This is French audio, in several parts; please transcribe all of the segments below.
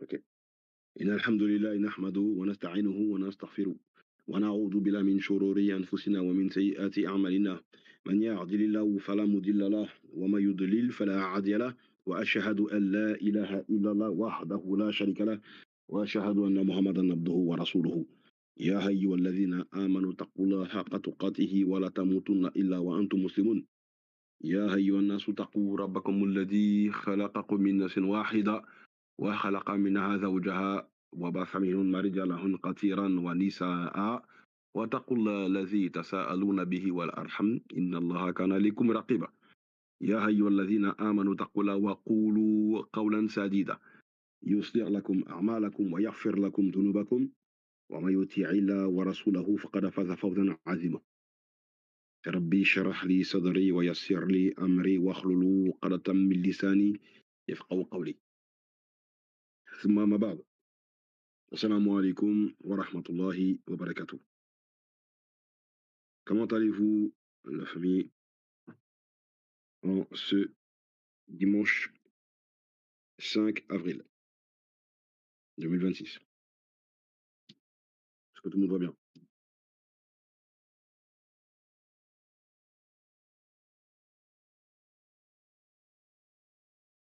أوكي. إن الحمد لله نحمده ونستعينه ونستغفره ونعوذ بالله من شرور أنفسنا ومن سيئات أعمالنا. من يهده الله فلا مضل له ومن يضلل فلا هادي له. وأشهد أن لا إله إلا الله وحده لا شريك له وأشهد أن محمدا عبده ورسوله. يا أيها الذين آمنوا اتقوا الله حق تقاته ولا تموتن إلا وأنتم مسلمون. يا أيها الناس اتقوا ربكم الذي خلقكم من نفس واحدة وخلق منها زوجها وبث منهما رجالا كثيرا ونساء واتقوا الله الذي تساءلون به والأرحم إن الله كان عليكم رقيبا. يا أيها الذين آمنوا اتقوا الله وقولوا قولا سديدا يصلح لكم أعمالكم ويغفر لكم ذنوبكم ومن يطع الله ورسوله فقد فاز فوزا عظيما. ربي اشرح لي صدري ويسر لي أمري واحلل عقدة من لساني يفقهوا قولي. ثم ما بعد. Assalamu alaikum wa rahmatullahi wa barakatuh. Comment allez-vous, la famille, en ce dimanche 5 avril 2026? Est-ce que tout le monde va bien?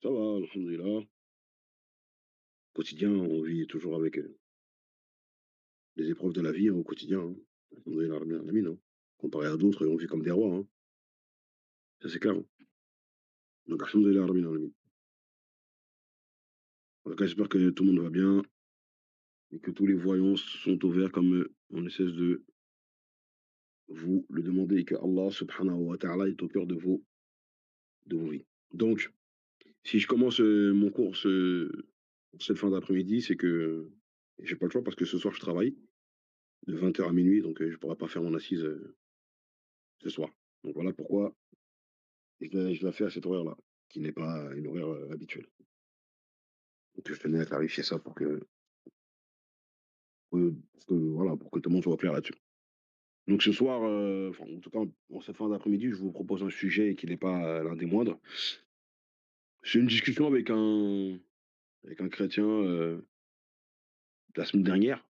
Ça va, alhamdoulilah. Quotidien, on vit toujours avec les épreuves de la vie, hein, au quotidien, hein. Alhamdoulilah rabbil alamin, hein. Comparé à d'autres, on vit comme des rois, hein. Ça, c'est clair, hein. Donc, alhamdoulilah rabbil alamin. En tout cas, j'espère que tout le monde va bien et que tous les voyants sont ouverts comme on ne cesse de vous le demander et que Allah subhanahu wa ta'ala est au cœur de vos vies. Donc, si je commence mon cours cette fin d'après-midi, c'est que j'ai pas le choix parce que ce soir je travaille de 20 heures à minuit, donc je pourrais pas faire mon assise ce soir. Donc voilà pourquoi je la fais à cette horaire-là, qui n'est pas une horaire habituelle. Donc je tenais à clarifier ça voilà, pour que tout le monde soit clair là-dessus. Donc ce soir, enfin en tout cas en cette fin d'après-midi, je vous propose un sujet qui n'est pas l'un des moindres. C'est une discussion avec un chrétien la semaine dernière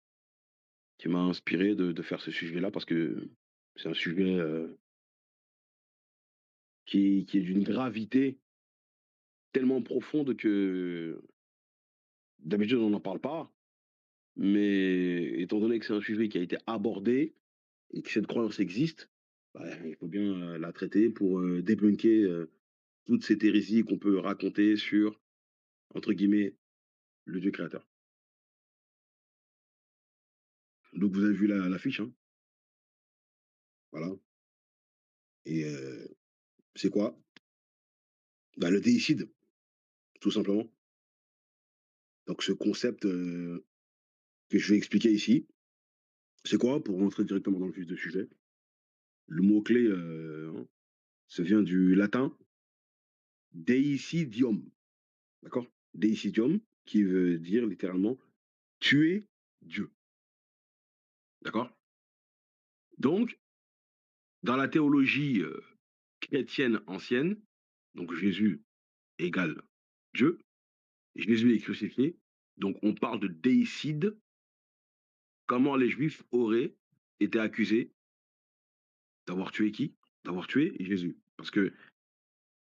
qui m'a inspiré de faire ce sujet-là parce que c'est un sujet qui est d'une gravité tellement profonde que d'habitude on n'en parle pas, mais étant donné que c'est un sujet qui a été abordé et que cette croyance existe, bah, il faut bien la traiter pour débunker toutes ces hérésies qu'on peut raconter sur, entre guillemets, le Dieu créateur. Donc vous avez vu l'affiche, hein, voilà. Et c'est quoi? Bah, le déicide, tout simplement. Donc ce concept que je vais expliquer ici, c'est quoi? Pour rentrer directement dans le vif du sujet, le mot-clé ça vient du latin deicidium, d'accord? Deicidium, qui veut dire littéralement tuer Dieu, d'accord? Donc, dans la théologie chrétienne ancienne, donc Jésus égale Dieu, Jésus est crucifié, donc on parle de déicide, comment les Juifs auraient été accusés d'avoir tué qui? D'avoir tué Jésus. Parce que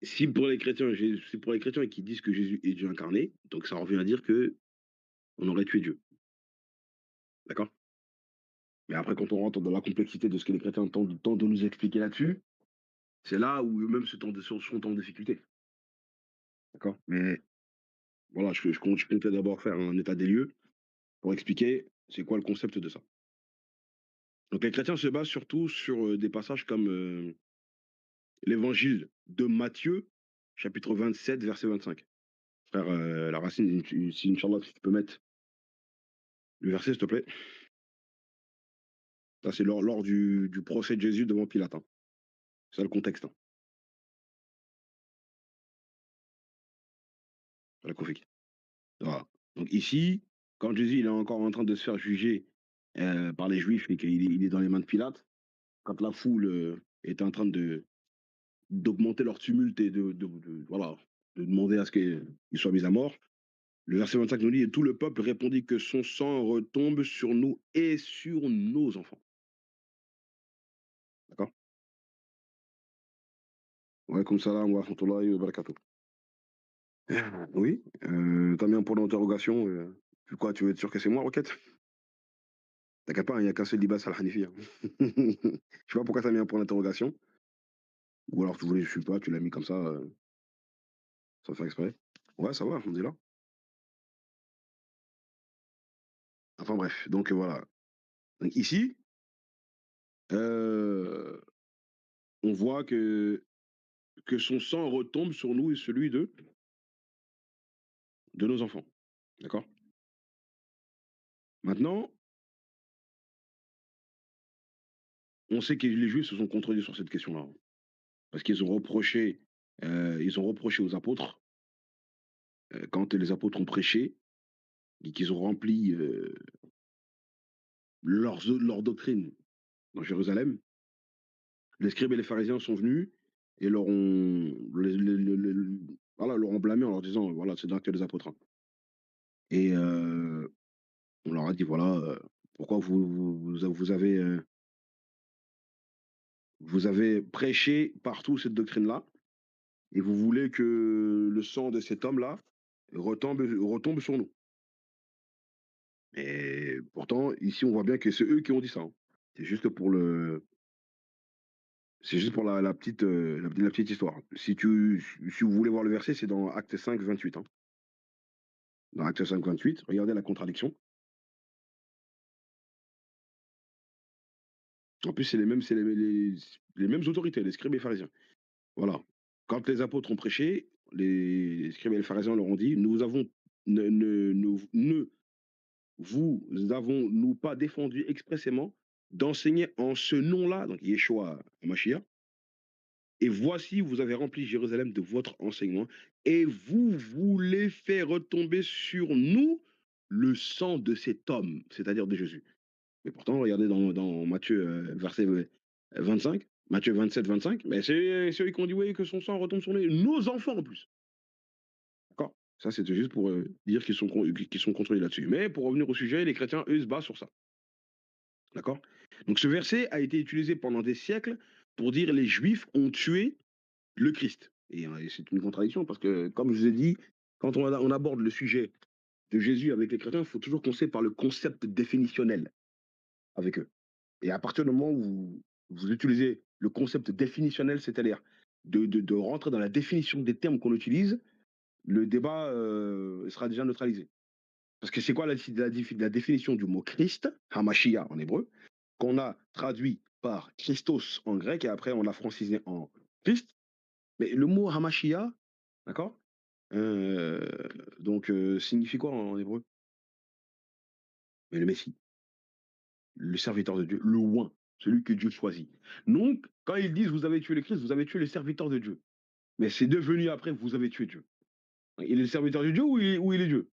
si pour les chrétiens, c'est pour les chrétiens qui disent que Jésus est Dieu incarné, donc ça revient à dire que on aurait tué Dieu, d'accord? Mais après, quand on rentre dans la complexité de ce que les chrétiens tentent de nous expliquer là-dessus, c'est là où eux-mêmes sont en difficulté, d'accord? Mais voilà, je comptais d'abord faire un état des lieux pour expliquer c'est quoi le concept de ça. Donc les chrétiens se basent surtout sur des passages comme l'évangile de Matthieu, chapitre 27, verset 25. Frère, la racine, si Inch'Allah, si tu peux mettre le verset, s'il te plaît. Ça, c'est lors du procès de Jésus devant Pilate, hein. C'est ça le contexte, hein. La Kofik. Voilà. Donc ici, quand Jésus il est encore en train de se faire juger par les Juifs et qu'il est dans les mains de Pilate, quand la foule est en train d'augmenter leur tumulte et voilà, de demander à ce qu'il soit mis à mort, Le verset 25 nous dit: «Et tout le peuple répondit que son sang retombe sur nous et sur nos enfants». D'accord? Wa alaykoum salam wa rahmatullahi wa barakatuh. Oui, tu mis un point d'interrogation, tu quoi, tu veux être sûr que c'est moi, Roquette? T'inquiète pas, il y a qu'un seul Libas Al Hanifi, hein. Je sais pas pourquoi tu mis un point d'interrogation, ou alors tu voulais je sais pas, tu l'as mis comme ça, sans faire exprès. Ouais, ça va, alhamdoulilah. Enfin bref, donc voilà. Donc ici, heu, on voit que son sang retombe sur nous et celui de nos enfants. D'accord? Maintenant, on sait que les Juifs se sont contredits sur cette question-là, hein, parce qu'ils ont reproché aux apôtres, quand les apôtres ont prêché et qu'ils ont rempli, leur doctrine dans Jérusalem, les scribes et les pharisiens sont venus et leur ont voilà, leur ont blâmé en leur disant: «Voilà, c'est d'actes des apôtres, hein». Et on leur a dit: «Voilà, pourquoi vous avez prêché partout cette doctrine-là et vous voulez que le sang de cet homme-là retombe sur nous». Et pourtant, ici, on voit bien que c'est eux qui ont dit ça, hein. C'est juste pour le c'est juste pour la petite, la petite histoire. Si vous voulez voir le verset, c'est dans Actes 5, 28, hein. Dans Actes 5, 28, regardez la contradiction. En plus, c'est les mêmes autorités, les scribes et pharisiens. Voilà. Quand les apôtres ont prêché, les scribes et les pharisiens leur ont dit: «Nous avons ne vous avons-nous pas défendu expressément d'enseigner en ce nom-là», donc Yeshua HaMashiach, «et voici, vous avez rempli Jérusalem de votre enseignement et vous voulez faire retomber sur nous le sang de cet homme», c'est-à-dire de Jésus. Mais pourtant, regardez dans Matthieu, verset, 25, Matthieu 27, 25, mais c'est eux qui ont dit: «Oui, que son sang retombe sur nos enfants en plus». D'accord? Ça, c'était juste pour, dire qu'ils sont contrôlés là-dessus. Mais pour revenir au sujet, les chrétiens, eux, se basent sur ça. D'accord? Donc ce verset a été utilisé pendant des siècles pour dire: «Les Juifs ont tué le Christ». Et c'est une contradiction parce que, comme je vous ai dit, quand on aborde le sujet de Jésus avec les chrétiens, il faut toujours commencer par le concept définitionnel avec eux. Et à partir du moment où vous utilisez le concept définitionnel, c'est-à-dire de rentrer dans la définition des termes qu'on utilise, le débat, sera déjà neutralisé. Parce que c'est quoi la définition du mot Christ, Hamashiach en hébreu, qu'on a traduit par Christos en grec et après on l'a francisé en Christ. Mais le mot Hamashiach, d'accord? Heu, donc signifie quoi en hébreu? Mais le Messie, le serviteur de Dieu, le oint, celui que Dieu choisit. Donc, quand ils disent: «Vous avez tué le Christ», vous avez tué le serviteur de Dieu. Mais c'est devenu après: «Vous avez tué Dieu». Il est le serviteur de Dieu ou il est Dieu?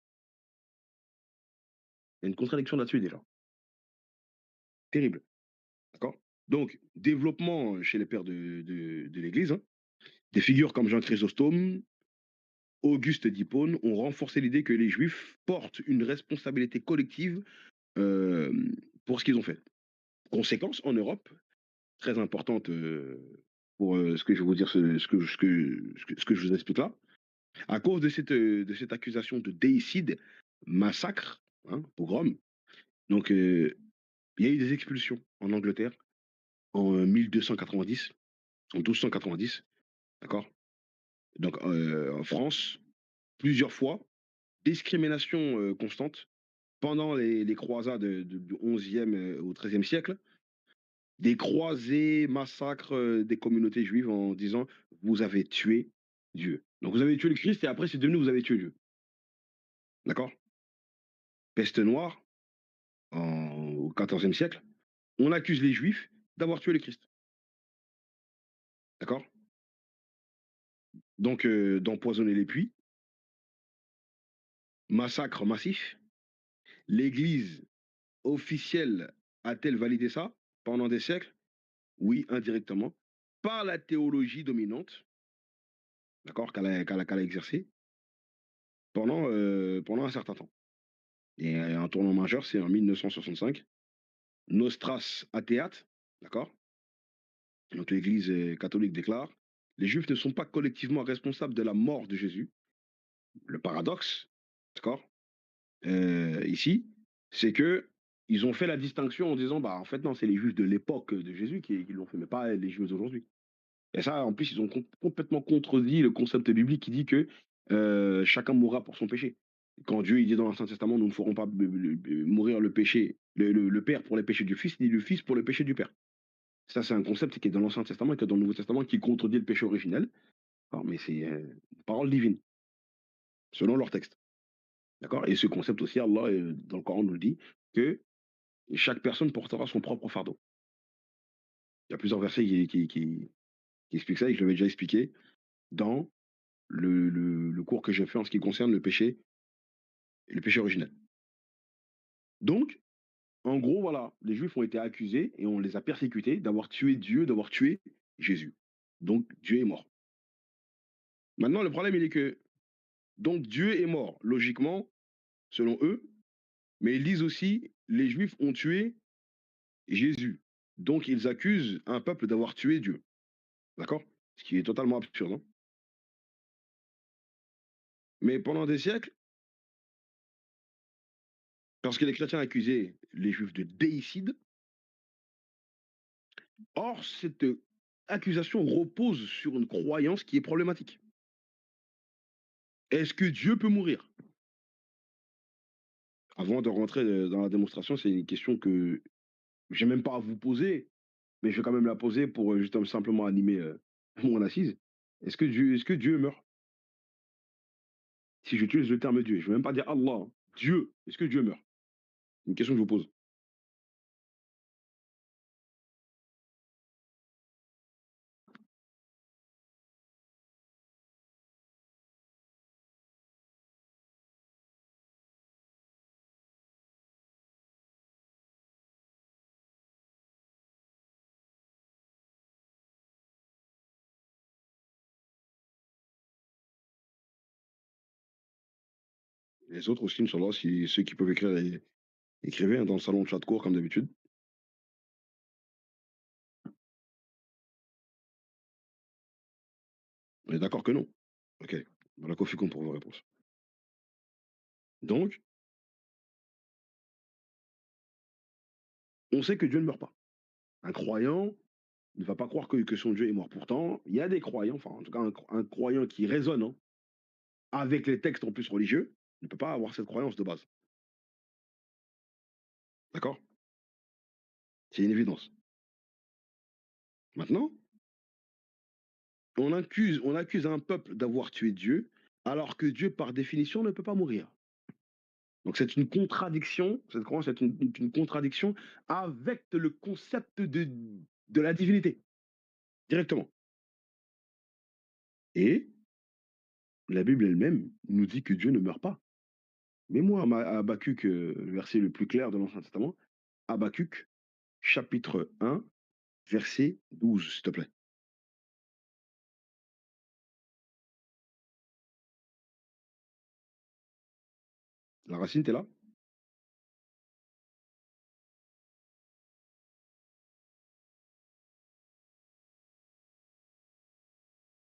Il y a une contradiction là-dessus déjà. Terrible, d'accord? Donc, développement chez les pères de l'Église, hein. Des figures comme Jean Chrysostome, Auguste d'Hippone ont renforcé l'idée que les Juifs portent une responsabilité collective, pour ce qu'ils ont fait. Conséquence, en Europe, très importante, pour, ce que je vais vous dire, ce que je vous explique là. À cause de cette accusation de déicide, massacre, hein, pogrom, donc il y a eu des expulsions en Angleterre en 1290, en 1290, d'accord? Donc en France, plusieurs fois, discrimination, constante pendant les croisades, du 11e, au 13e siècle, des croisés massacrent, des communautés juives en disant: «Vous avez tué Dieu». Donc vous avez tué le Christ et après c'est devenu: «Vous avez tué Dieu». D'accord? Peste noire au 14e siècle, on accuse les Juifs d'avoir tué le Christ. D'accord? Donc d'empoisonner les puits, massacre massif. L'Église officielle a-t-elle validé ça pendant des siècles? Oui, indirectement, par la théologie dominante, d'accord, qu'elle a exercée. pendant un certain temps. Et un tournant majeur, c'est en 1965, Nostras Aeteat, d'accord? Donc l'Église catholique déclare: les Juifs ne sont pas collectivement responsables de la mort de Jésus. Le paradoxe, d'accord? Ici, c'est que ils ont fait la distinction en disant: bah en fait non, c'est les Juifs de l'époque de Jésus qui l'ont fait, mais pas les Juifs d'aujourd'hui. Et ça, en plus, ils ont complètement contredit le concept biblique qui dit que chacun mourra pour son péché. Quand Dieu il dit dans l'Ancien Testament, nous ne ferons pas mourir le péché, le Père pour les péchés du Fils, ni le Fils pour le péché du Père. Ça, c'est un concept qui est dans l'Ancien Testament et que dans le Nouveau Testament qui contredit le péché originel. Alors, mais c'est une parole divine, selon leur texte. D'accord. Et ce concept aussi, Allah, dans le Coran, nous le dit que chaque personne portera son propre fardeau. Il y a plusieurs versets qui expliquent ça et je l'avais déjà expliqué dans le cours que j'ai fait en ce qui concerne le péché originel. Donc, en gros, voilà, les Juifs ont été accusés et on les a persécutés d'avoir tué Dieu, d'avoir tué Jésus. Donc, Dieu est mort. Maintenant, le problème, il est que, donc, Dieu est mort, logiquement, selon eux, mais ils disent aussi, les Juifs ont tué Jésus. Donc, ils accusent un peuple d'avoir tué Dieu. D'accord? Ce qui est totalement absurde. Hein. Mais pendant des siècles, parce que les chrétiens accusaient les Juifs de déicide, or, cette accusation repose sur une croyance qui est problématique. Est-ce que Dieu peut mourir? Avant de rentrer dans la démonstration, c'est une question que j'ai même pas à vous poser, mais je vais quand même la poser pour juste simplement animer mon assise. Est-ce que Dieu meurt? Si j'utilise le terme Dieu, je ne vais même pas dire Allah. Hein. Dieu, est-ce que Dieu meurt? C'est une question que je vous pose. Les autres aussi, Inch'Allah, si ceux qui peuvent écrire, écrivez hein, dans le salon de chat court comme d'habitude. On est d'accord que non. Ok. Voilà, Kofikon pour vos réponses. Donc, on sait que Dieu ne meurt pas. Un croyant ne va pas croire que son Dieu est mort. Pourtant, il y a des croyants, enfin, en tout cas, un croyant qui raisonne hein, avec les textes en plus religieux, ne peut pas avoir cette croyance de base. D'accord? C'est une évidence. Maintenant, on accuse un peuple d'avoir tué Dieu, alors que Dieu, par définition, ne peut pas mourir. Donc c'est une contradiction, cette croyance est une contradiction avec le concept de la divinité, directement. Et la Bible elle-même nous dit que Dieu ne meurt pas. Mais moi, à Habakkuk, le verset le plus clair de l'Ancien Testament, Habakkuk, chapitre 1, verset 12, s'il te plaît. La racine, t'es là?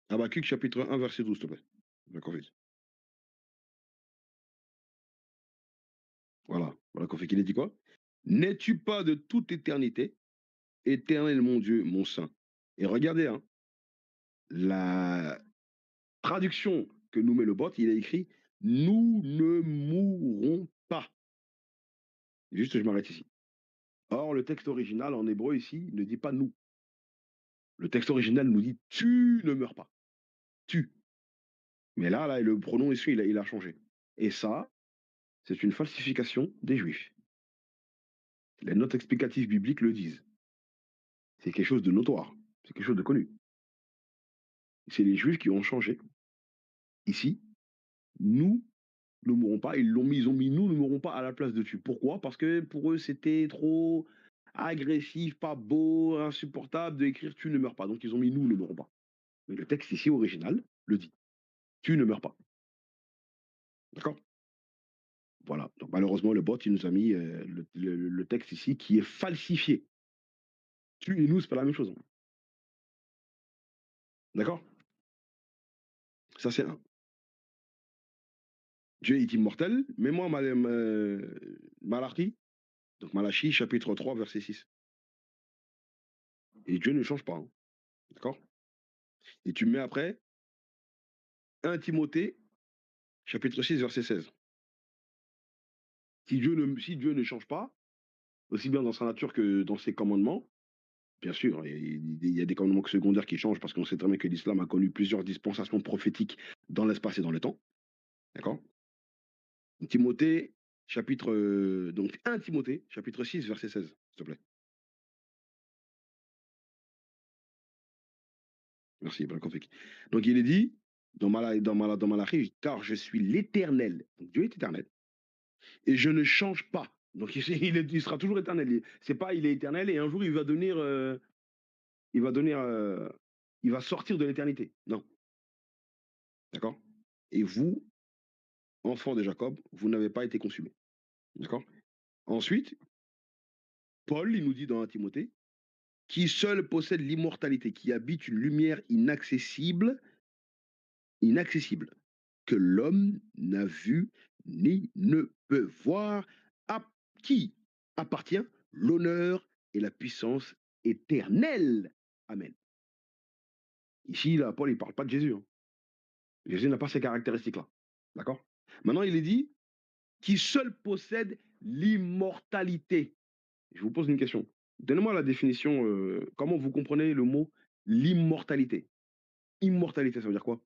Habakkuk, chapitre 1, verset 12, s'il te plaît. D'accord, vite. Voilà, voilà qu'on fait qu'il est dit quoi? N'es-tu pas de toute éternité, éternel mon Dieu, mon saint? Et regardez, hein, la traduction que nous met le bot, il a écrit nous ne mourrons pas. Juste, je m'arrête ici. Or, le texte original en hébreu ici ne dit pas nous. Le texte original nous dit tu ne meurs pas. Tu. Mais là, le pronom ici, il a changé. Et ça, c'est une falsification des Juifs. Les notes explicatives bibliques le disent. C'est quelque chose de notoire. C'est quelque chose de connu. C'est les Juifs qui ont changé. Ici, nous ne mourrons pas. Ils ont mis nous ne mourrons pas à la place de tu. Pourquoi? Parce que pour eux, c'était trop agressif, pas beau, insupportable d'écrire tu ne meurs pas. Donc ils ont mis nous ne mourrons pas. Mais le texte ici original le dit. Tu ne meurs pas. D'accord? Voilà. Donc malheureusement, le bot, il nous a mis le texte ici qui est falsifié. Tu et nous, c'est pas la même chose, hein. D'accord? Ça, c'est un. Dieu est immortel, mais moi, Malachi, donc Malachi, chapitre 3, verset 6. Et Dieu ne change pas, hein. D'accord? Et tu mets après 1 Timothée, chapitre 6, verset 16. Si Dieu ne change pas, aussi bien dans sa nature que dans ses commandements, bien sûr, il y a des commandements secondaires qui changent parce qu'on sait très bien que l'islam a connu plusieurs dispensations prophétiques dans l'espace et dans le temps. D'accord? Timothée, donc 1 Timothée, chapitre 6, verset 16, s'il te plaît. Merci, Balakofik. Donc il est dit dans Malachie, car je suis l'Éternel. Donc Dieu est éternel. Et je ne change pas. Donc il sera toujours éternel. C'est pas il est éternel et un jour il va donner, il va sortir de l'éternité. Non, d'accord. Et vous, enfants de Jacob, vous n'avez pas été consumés. D'accord. Ensuite, Paul, il nous dit dans 1 Timothée, qui seul possède l'immortalité, qui habite une lumière inaccessible, que l'homme n'a vu ni ne peut voir, à qui appartient l'honneur et la puissance éternelle. Amen. Ici, là, Paul, il ne parle pas de Jésus, hein. Jésus n'a pas ces caractéristiques-là. D'accord. Maintenant, il est dit qui seul possède l'immortalité. Je vous pose une question. Donnez-moi la définition. Comment vous comprenez le mot l'immortalité? Immortalité, ça veut dire quoi?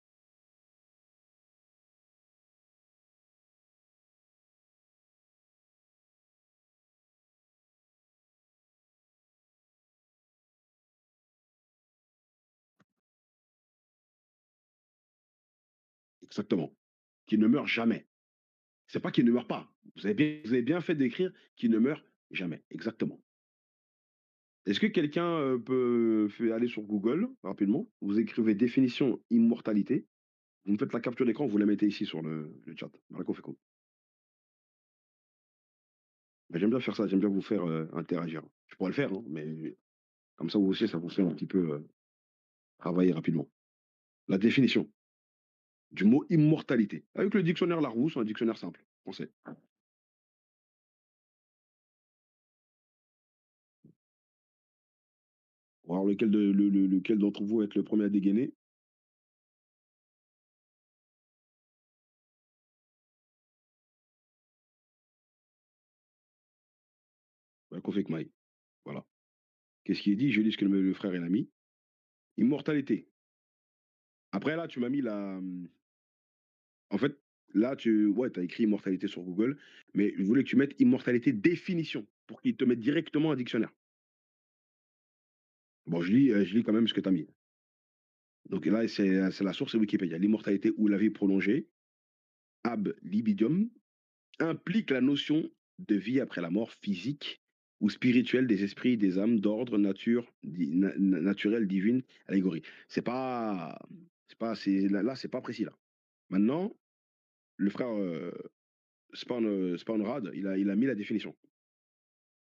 Exactement. Qui ne meurt jamais. C'est pas qu'il ne meurt pas. Vous avez bien fait d'écrire qu'il ne meurt jamais. Exactement. Est-ce que quelqu'un peut aller sur Google rapidement? Vous écrivez définition immortalité. Vous me faites la capture d'écran, vous la mettez ici sur le chat. Dans la conf éco. Ben, j'aime bien faire ça, j'aime bien vous faire interagir. Je pourrais le faire, hein, mais comme ça vous aussi, ça vous fait un petit peu travailler rapidement. La définition du mot immortalité. Avec le dictionnaire Larousse, un dictionnaire simple, français. On va voir lequel d'entre vous va être le premier à dégainer. Ben, qu'on fait que maille. Voilà. Qu'est-ce qui est dit? Je lis ce que le frère et l'ami. Immortalité. Après, là, tu m'as mis la. En fait, là, ouais, as écrit immortalité sur Google, mais je voulais que tu mettes immortalité définition pour qu'il te mette directement un dictionnaire. Bon, je lis quand même ce que tu as mis. Donc là, c'est la source, c'est Wikipédia. L'immortalité ou la vie prolongée, ab libidium, implique la notion de vie après la mort physique ou spirituelle des esprits, des âmes d'ordre naturel, divine, allégorie. Là, c'est pas précis là. Maintenant, le frère Spawnrad, il a mis la définition,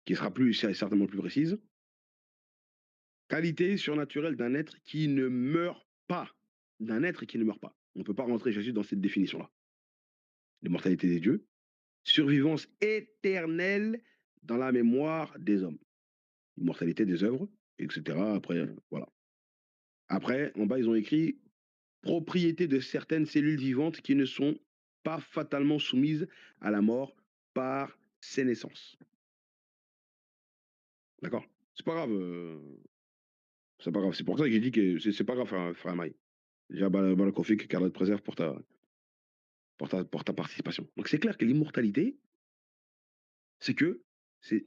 qui sera certainement plus précise. Qualité surnaturelle d'un être qui ne meurt pas. D'un être qui ne meurt pas. On ne peut pas rentrer Jésus dans cette définition-là. L'immortalité des dieux. Survivance éternelle dans la mémoire des hommes. Immortalité des œuvres, etc. Après, voilà. Après, en bas, ils ont écrit propriété de certaines cellules vivantes qui ne sont pas fatalement soumises à la mort par ses naissances. D'accord. C'est pas grave. C'est pas grave. C'est pour ça que j'ai dit que c'est pas grave, frère Maï. Déjà, la config, qu'Allah te préserve pour ta participation. Donc c'est clair que l'immortalité, c'est que c'est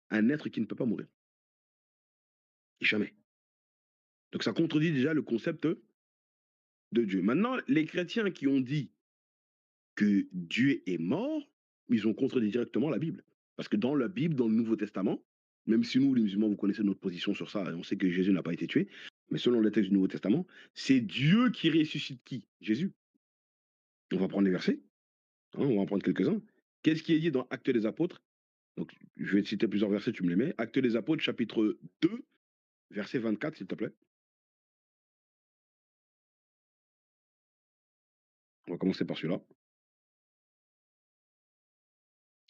un être qui ne peut pas mourir. Jamais. Donc ça contredit déjà le concept de Dieu. Maintenant, les chrétiens qui ont dit que Dieu est mort, ils ont contredit directement la Bible. Parce que dans la Bible, dans le Nouveau Testament, même si nous, les musulmans, vous connaissez notre position sur ça, on sait que Jésus n'a pas été tué, mais selon les textes du Nouveau Testament, c'est Dieu qui ressuscite qui? Jésus. On va prendre les versets, hein, on va en prendre quelques-uns. Qu'est-ce qui est dit dans Actes des Apôtres? Donc, je vais te citer plusieurs versets, tu me les mets. Actes des Apôtres, chapitre 2, verset 24, s'il te plaît. On va commencer par celui-là.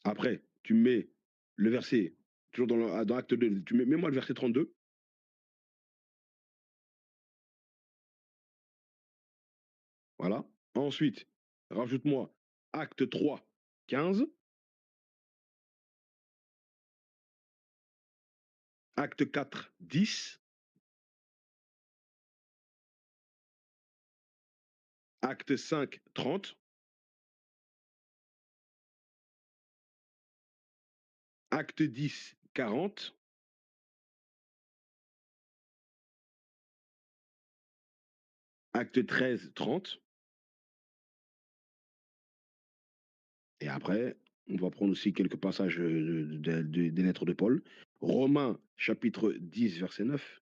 Après, tu mets le verset, toujours dans Acte 2, mets-moi le verset 32. Voilà. Ensuite, rajoute-moi Acte 3, 15. Acte 4, 10. Acte 5, 30. Acte 10, 40. Acte 13, 30. Et après, on va prendre aussi quelques passages des lettres de Paul. Romains, chapitre 10, verset 9.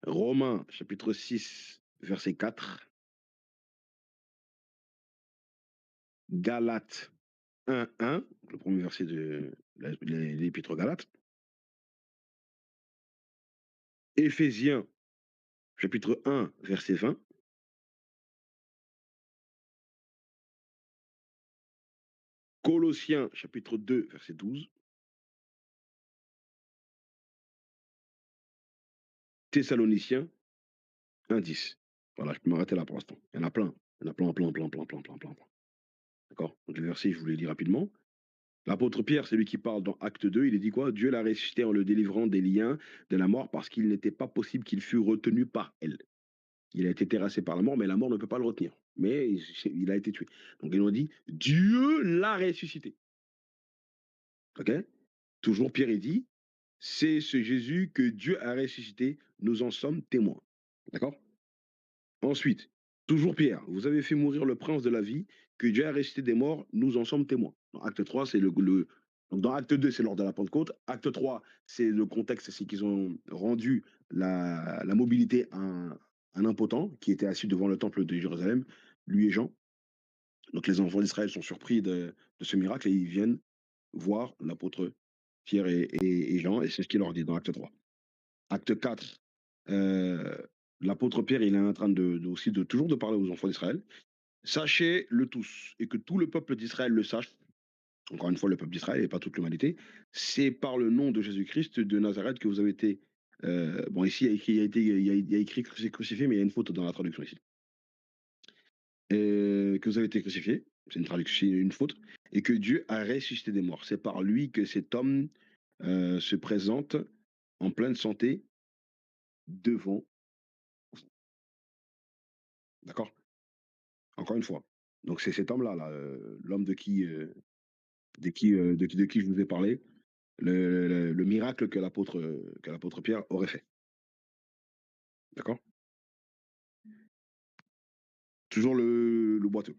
Romains, chapitre 6, verset 4. Galates 1, 1, le premier verset de l'épître aux Galates. Éphésiens, chapitre 1, verset 20. Colossiens, chapitre 2, verset 12. Thessaloniciens 1, 10. Voilà, je peux m'arrêter là pour l'instant. Il y en a plein. Il y en a plein, plein, plein, plein, plein, plein, plein. D'accord? Donc les versets, je vous les lis rapidement. L'apôtre Pierre, c'est lui qui parle dans Acte 2. Il est dit quoi? Dieu l'a ressuscité en le délivrant des liens de la mort parce qu'il n'était pas possible qu'il fût retenu par elle. Il a été terrassé par la mort, mais la mort ne peut pas le retenir. Mais il a été tué. Donc ils nous dit Dieu l'a ressuscité. OK? Toujours Pierre, il dit c'est ce Jésus que Dieu a ressuscité. Nous en sommes témoins. D'accord? Ensuite, toujours Pierre, vous avez fait mourir le prince de la vie, que Dieu a ressuscité des morts, nous en sommes témoins. Dans Acte 3, c'est donc dans Acte 2, c'est lors de la Pentecôte. Acte 3, c'est le contexte, c'est qu'ils ont rendu la mobilité à un impotent qui était assis devant le temple de Jérusalem, lui et Jean. Donc les enfants d'Israël sont surpris de ce miracle et ils viennent voir l'apôtre Pierre et Jean, et c'est ce qu'il leur dit dans Acte 3. Acte 4, l'apôtre Pierre, il est en train aussi toujours de parler aux enfants d'Israël. Sachez-le tous, et que tout le peuple d'Israël le sache, encore une fois, le peuple d'Israël et pas toute l'humanité, c'est par le nom de Jésus-Christ de Nazareth que vous avez été. Bon, ici, il y a écrit crucifié, mais il y a une faute dans la traduction ici. Que vous avez été crucifié, c'est une traduction, une faute, et que Dieu a ressuscité des morts. C'est par lui que cet homme se présente en pleine santé devant. D'accord? Encore une fois. Donc c'est cet homme-là, là, l'homme de qui je vous ai parlé, le miracle que l'apôtre Pierre aurait fait. D'accord? Toujours le boiteux.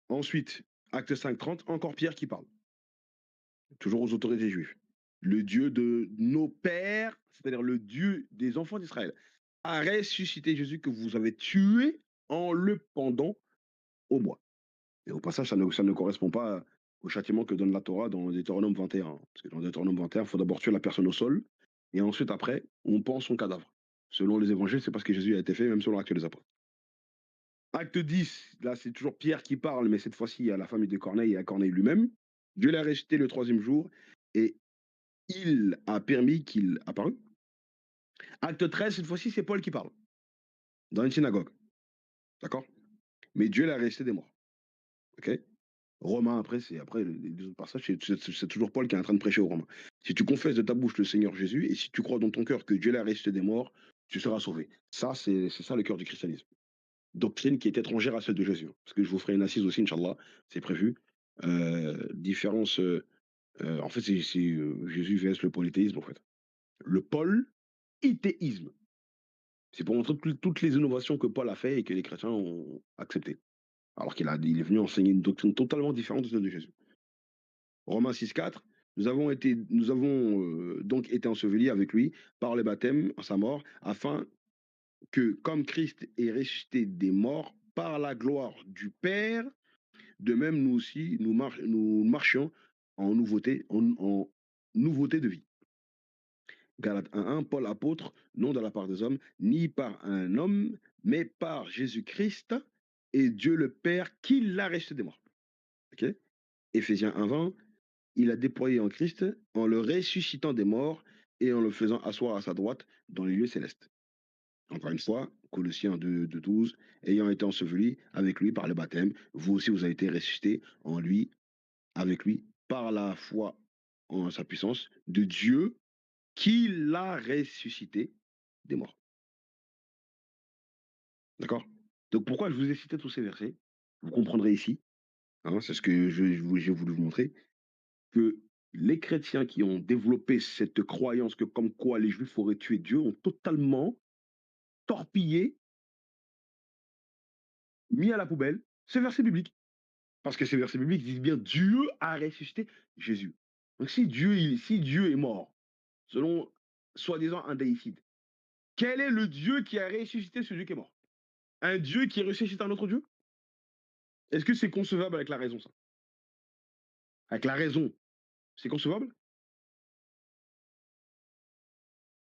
Ensuite, acte 5, 30, encore Pierre qui parle. Toujours aux autorités juives. Le Dieu de nos pères, c'est-à-dire le Dieu des enfants d'Israël, a ressuscité Jésus que vous avez tué en le pendant au bois. Et au passage, ça ne correspond pas au châtiment que donne la Torah dans Deutéronome 21. Parce que dans Deutéronome 21, il faut d'abord tuer la personne au sol, et ensuite, après, on pend son cadavre. Selon les évangiles, c'est parce que Jésus a été fait, même selon l'acte des apôtres. Acte 10, là, c'est toujours Pierre qui parle, mais cette fois-ci à la famille de Corneille et à Corneille lui-même. Dieu l'a ressuscité le troisième jour, et il a permis qu'il apparût. Acte 13, cette fois-ci, c'est Paul qui parle, dans une synagogue. D'accord? Mais Dieu l'a ressuscité des morts. OK? Romains, après les autres passages, c'est toujours Paul qui est en train de prêcher aux Romains. Si tu confesses de ta bouche le Seigneur Jésus et si tu crois dans ton cœur que Dieu l'a ressuscité des morts, tu seras sauvé. Ça, c'est ça le cœur du christianisme. Doctrine qui est étrangère à celle de Jésus. Parce que je vous ferai une assise aussi, Inch'Allah, c'est prévu. Différence. En fait, Jésus vs le polythéisme, en fait. Le polythéisme. C'est pour montrer toutes les innovations que Paul a fait et que les chrétiens ont acceptées. Alors il est venu enseigner une doctrine totalement différente de celle de Jésus. Romains 6,4, nous avons donc été ensevelis avec lui par le baptême à sa mort, afin que comme Christ est ressuscité des morts par la gloire du Père, de même nous aussi, nous marchions en en nouveauté de vie. Galates 1:1, Paul apôtre, non de la part des hommes, ni par un homme, mais par Jésus-Christ et Dieu le Père qui l'a ressuscité des morts. Ok. Éphésiens 1:20, il a déployé en Christ en le ressuscitant des morts et en le faisant asseoir à sa droite dans les lieux célestes. Encore une fois, Colossiens 2:12, ayant été enseveli avec lui par le baptême, vous aussi vous avez été ressuscités en lui, avec lui, par la foi en sa puissance de Dieu qui l'a ressuscité des morts. D'accord. Donc pourquoi je vous ai cité tous ces versets? Vous comprendrez ici, hein, c'est ce que j'ai voulu vous montrer, que les chrétiens qui ont développé cette croyance que comme quoi les juifs auraient tué Dieu ont totalement torpillé, mis à la poubelle ces versets bibliques. Parce que ces versets bibliques disent bien Dieu a ressuscité Jésus. Donc si Dieu est mort, selon soi-disant un déicide, quel est le Dieu qui a ressuscité celui qui est mort? Un Dieu qui ressuscite un autre Dieu? Est-ce que c'est concevable avec la raison, ça? Avec la raison, c'est concevable?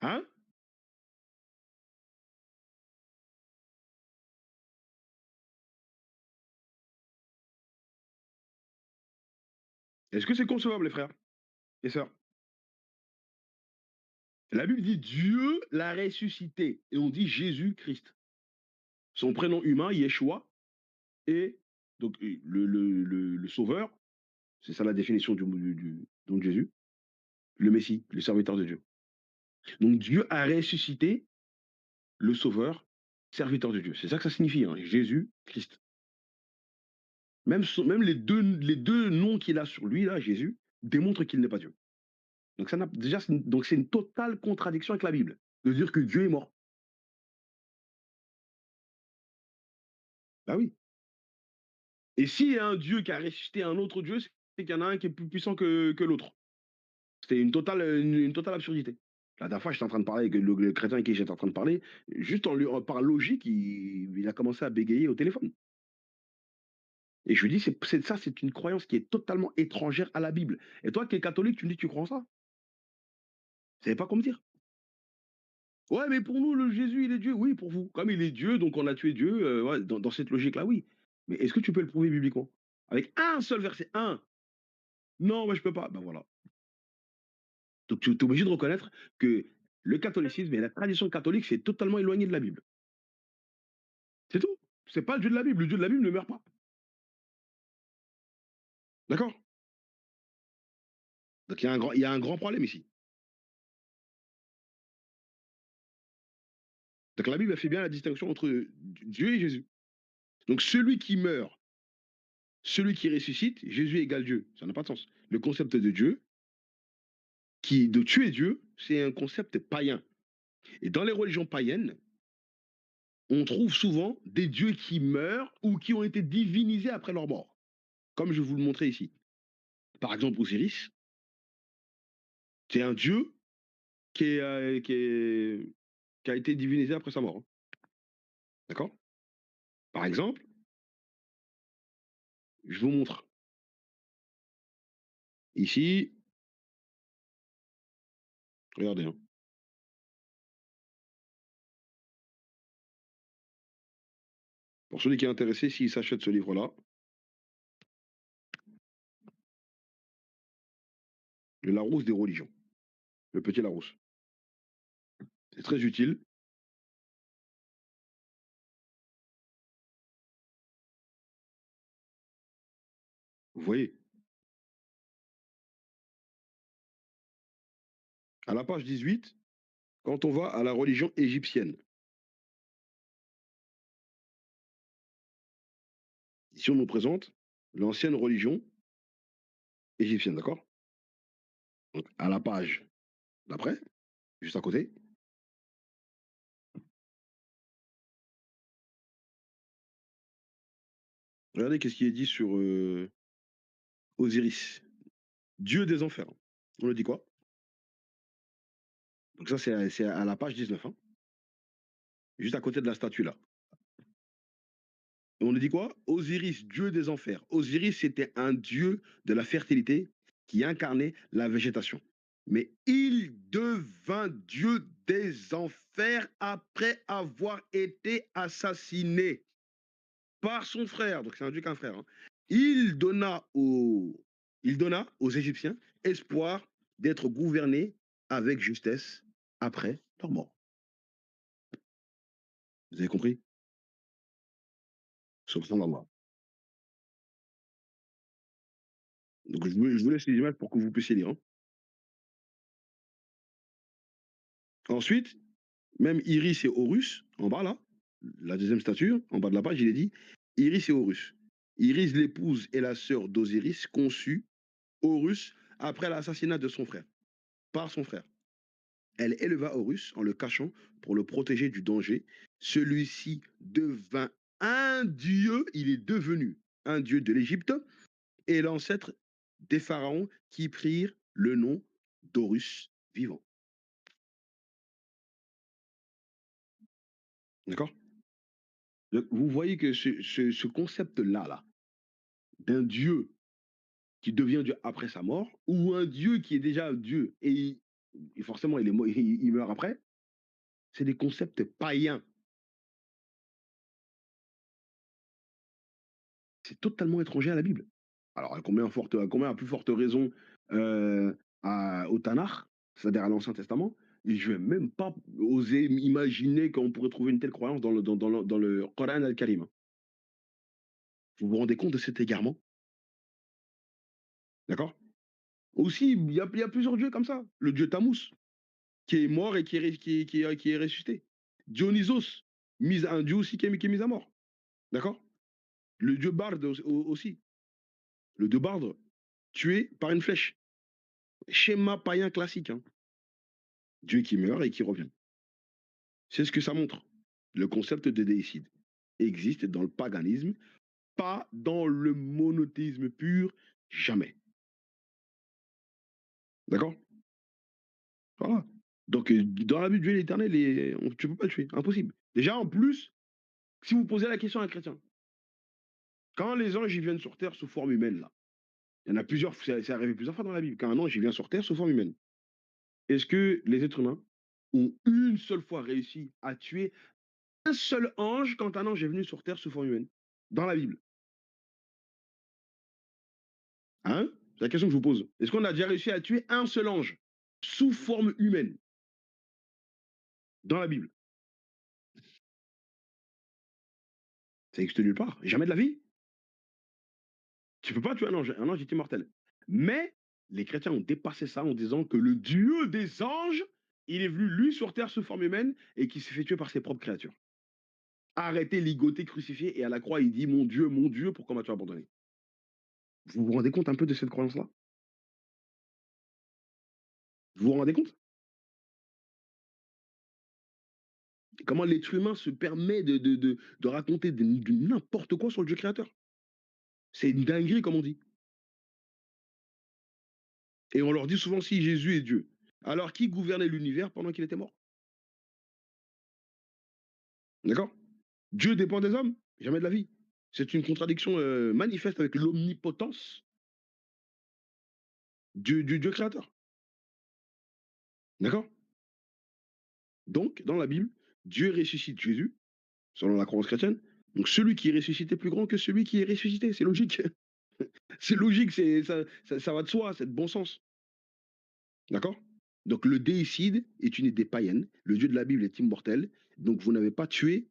Hein? Est-ce que c'est concevable, les frères et sœurs? La Bible dit Dieu l'a ressuscité et on dit Jésus-Christ. Son prénom humain, Yeshua, et donc le sauveur, c'est ça la définition du nom de Jésus, le Messie, le serviteur de Dieu. Donc Dieu a ressuscité le sauveur, serviteur de Dieu. C'est ça que ça signifie, hein, Jésus-Christ. Même les deux noms qu'il a sur lui, là, Jésus, démontrent qu'il n'est pas Dieu. Donc ça n'a déjà donc c'est une totale contradiction avec la Bible, de dire que Dieu est mort. Bah oui. Et s'il y a un Dieu qui a ressuscité un autre Dieu, c'est qu'il y en a un qui est plus puissant que l'autre. C'est une totale absurdité. La dernière fois, j'étais en train de parler avec le chrétien avec qui j'étais en train de parler, juste par logique, il a commencé à bégayer au téléphone. Et je lui dis, ça, c'est une croyance qui est totalement étrangère à la Bible. Et toi qui es catholique, tu me dis, tu crois en ça? Vous savez pas quoi me dire. Ouais, mais pour nous, le Jésus, il est Dieu. Oui, pour vous. Comme il est Dieu, donc on a tué Dieu. Ouais, dans cette logique-là, oui. Mais est-ce que tu peux le prouver bibliquement? Avec un seul verset, un. Non, moi je peux pas. Ben voilà. Donc tu es obligé de reconnaître que le catholicisme et la tradition catholique, c'est totalement éloigné de la Bible. C'est tout. C'est pas le Dieu de la Bible. Le Dieu de la Bible ne meurt pas. D'accord? Donc il y a un grand problème ici. Donc la Bible elle fait bien la distinction entre Dieu et Jésus. Donc celui qui meurt, celui qui ressuscite, Jésus égale Dieu. Ça n'a pas de sens. Le concept de Dieu, de tuer Dieu, c'est un concept païen. Et dans les religions païennes, on trouve souvent des dieux qui meurent ou qui ont été divinisés après leur mort. Comme je vais vous le montrer ici. Par exemple, Osiris, c'est un dieu qui a été divinisé après sa mort, hein. D'accord? Par exemple, je vous montre ici, regardez, hein. Pour celui qui est intéressé, s'il s'achète ce livre-là, le Larousse des religions, le petit Larousse. C'est très utile. Vous voyez, à la page 18, quand on va à la religion égyptienne, ici on nous présente l'ancienne religion égyptienne, d'accord? Donc à la page d'après, juste à côté, regardez qu'est-ce qui est dit sur Osiris, dieu des enfers. On le dit quoi? Donc ça, c'est à la page 19, hein. juste à côté de la statue là. Et on nous dit quoi? Osiris, dieu des enfers. Osiris, c'était un dieu de la fertilité qui incarnait la végétation. Mais il devint dieu des enfers après avoir été assassiné par son frère. Donc c'est un dieu qu'un frère. Hein. Il donna aux, il donna aux Égyptiens espoir d'être gouvernés avec justesse après leur mort. Vous avez compris? Subhanallah. Donc je vous laisse les images pour que vous puissiez lire. Hein. Ensuite, même Iris et Horus, en bas là, la deuxième statue, en bas de la page, il est dit Iris et Horus. Iris, l'épouse et la sœur d'Osiris, conçut Horus après l'assassinat de son frère, par son frère. Elle éleva Horus en le cachant pour le protéger du danger. Celui-ci devint un dieu, il est devenu un dieu de l'Égypte et l'ancêtre des pharaons qui prirent le nom d'Horus vivant. D'accord? Vous voyez que ce concept-là, là, d'un dieu qui devient Dieu après sa mort, ou un Dieu qui est déjà Dieu et forcément il, est, il meurt après, c'est des concepts païens. C'est totalement étranger à la Bible. Alors, à combien à plus forte raison au Tanakh, c'est-à-dire à l'Ancien Testament, et je ne vais même pas oser imaginer qu'on pourrait trouver une telle croyance dans le Coran al-Karim. Hein. Vous vous rendez compte de cet égarement? D'accord? Aussi, il y a plusieurs dieux comme ça. Le dieu Tammuz, qui est mort et qui est ressuscité. Dionysos, un dieu aussi qui est mis à mort. D'accord? Le dieu Barde aussi. Le dieu Barde, tué par une flèche. Schéma païen classique. Hein. Dieu qui meurt et qui revient. C'est ce que ça montre. Le concept de déicide existe dans le paganisme, pas dans le monothéisme pur, jamais. D'accord? Voilà. Donc, dans la Bible, Dieu est l'éternel, tu ne peux pas le tuer. Impossible. Déjà, en plus, si vous posez la question à un chrétien, quand les anges ils viennent sur terre sous forme humaine, là, il y en a plusieurs, c'est arrivé plusieurs fois dans la Bible, quand un ange il vient sur terre sous forme humaine. Est-ce que les êtres humains ont une seule fois réussi à tuer un seul ange quand un ange est venu sur terre sous forme humaine? Dans la Bible. Hein? C'est la question que je vous pose. Est-ce qu'on a déjà réussi à tuer un seul ange sous forme humaine dans la Bible? Ça n'existe nulle part. Jamais de la vie. Tu peux pas tuer un ange est immortel. Mais les chrétiens ont dépassé ça en disant que le Dieu des anges, il est venu lui sur terre sous forme humaine et qui s'est fait tuer par ses propres créatures. Arrêté, ligoté, crucifié et à la croix, il dit mon Dieu, pourquoi m'as-tu abandonné? Vous vous rendez compte un peu de cette croyance-là? Vous vous rendez compte? Comment l'être humain se permet de raconter de n'importe quoi sur le Dieu créateur? C'est une dinguerie, comme on dit. Et on leur dit souvent si Jésus est Dieu. Alors qui gouvernait l'univers pendant qu'il était mort? D'accord? Dieu dépend des hommes? Jamais de la vie. C'est une contradiction manifeste avec l'omnipotence du Dieu créateur. D'accord? Donc, dans la Bible, Dieu ressuscite Jésus, selon la croyance chrétienne. Donc, celui qui est ressuscité est plus grand que celui qui est ressuscité. C'est logique. C'est logique, ça va de soi, c'est de bon sens. D'accord? Donc, le déicide est une idée païenne. Le Dieu de la Bible est immortel. Donc, vous n'avez pas tué.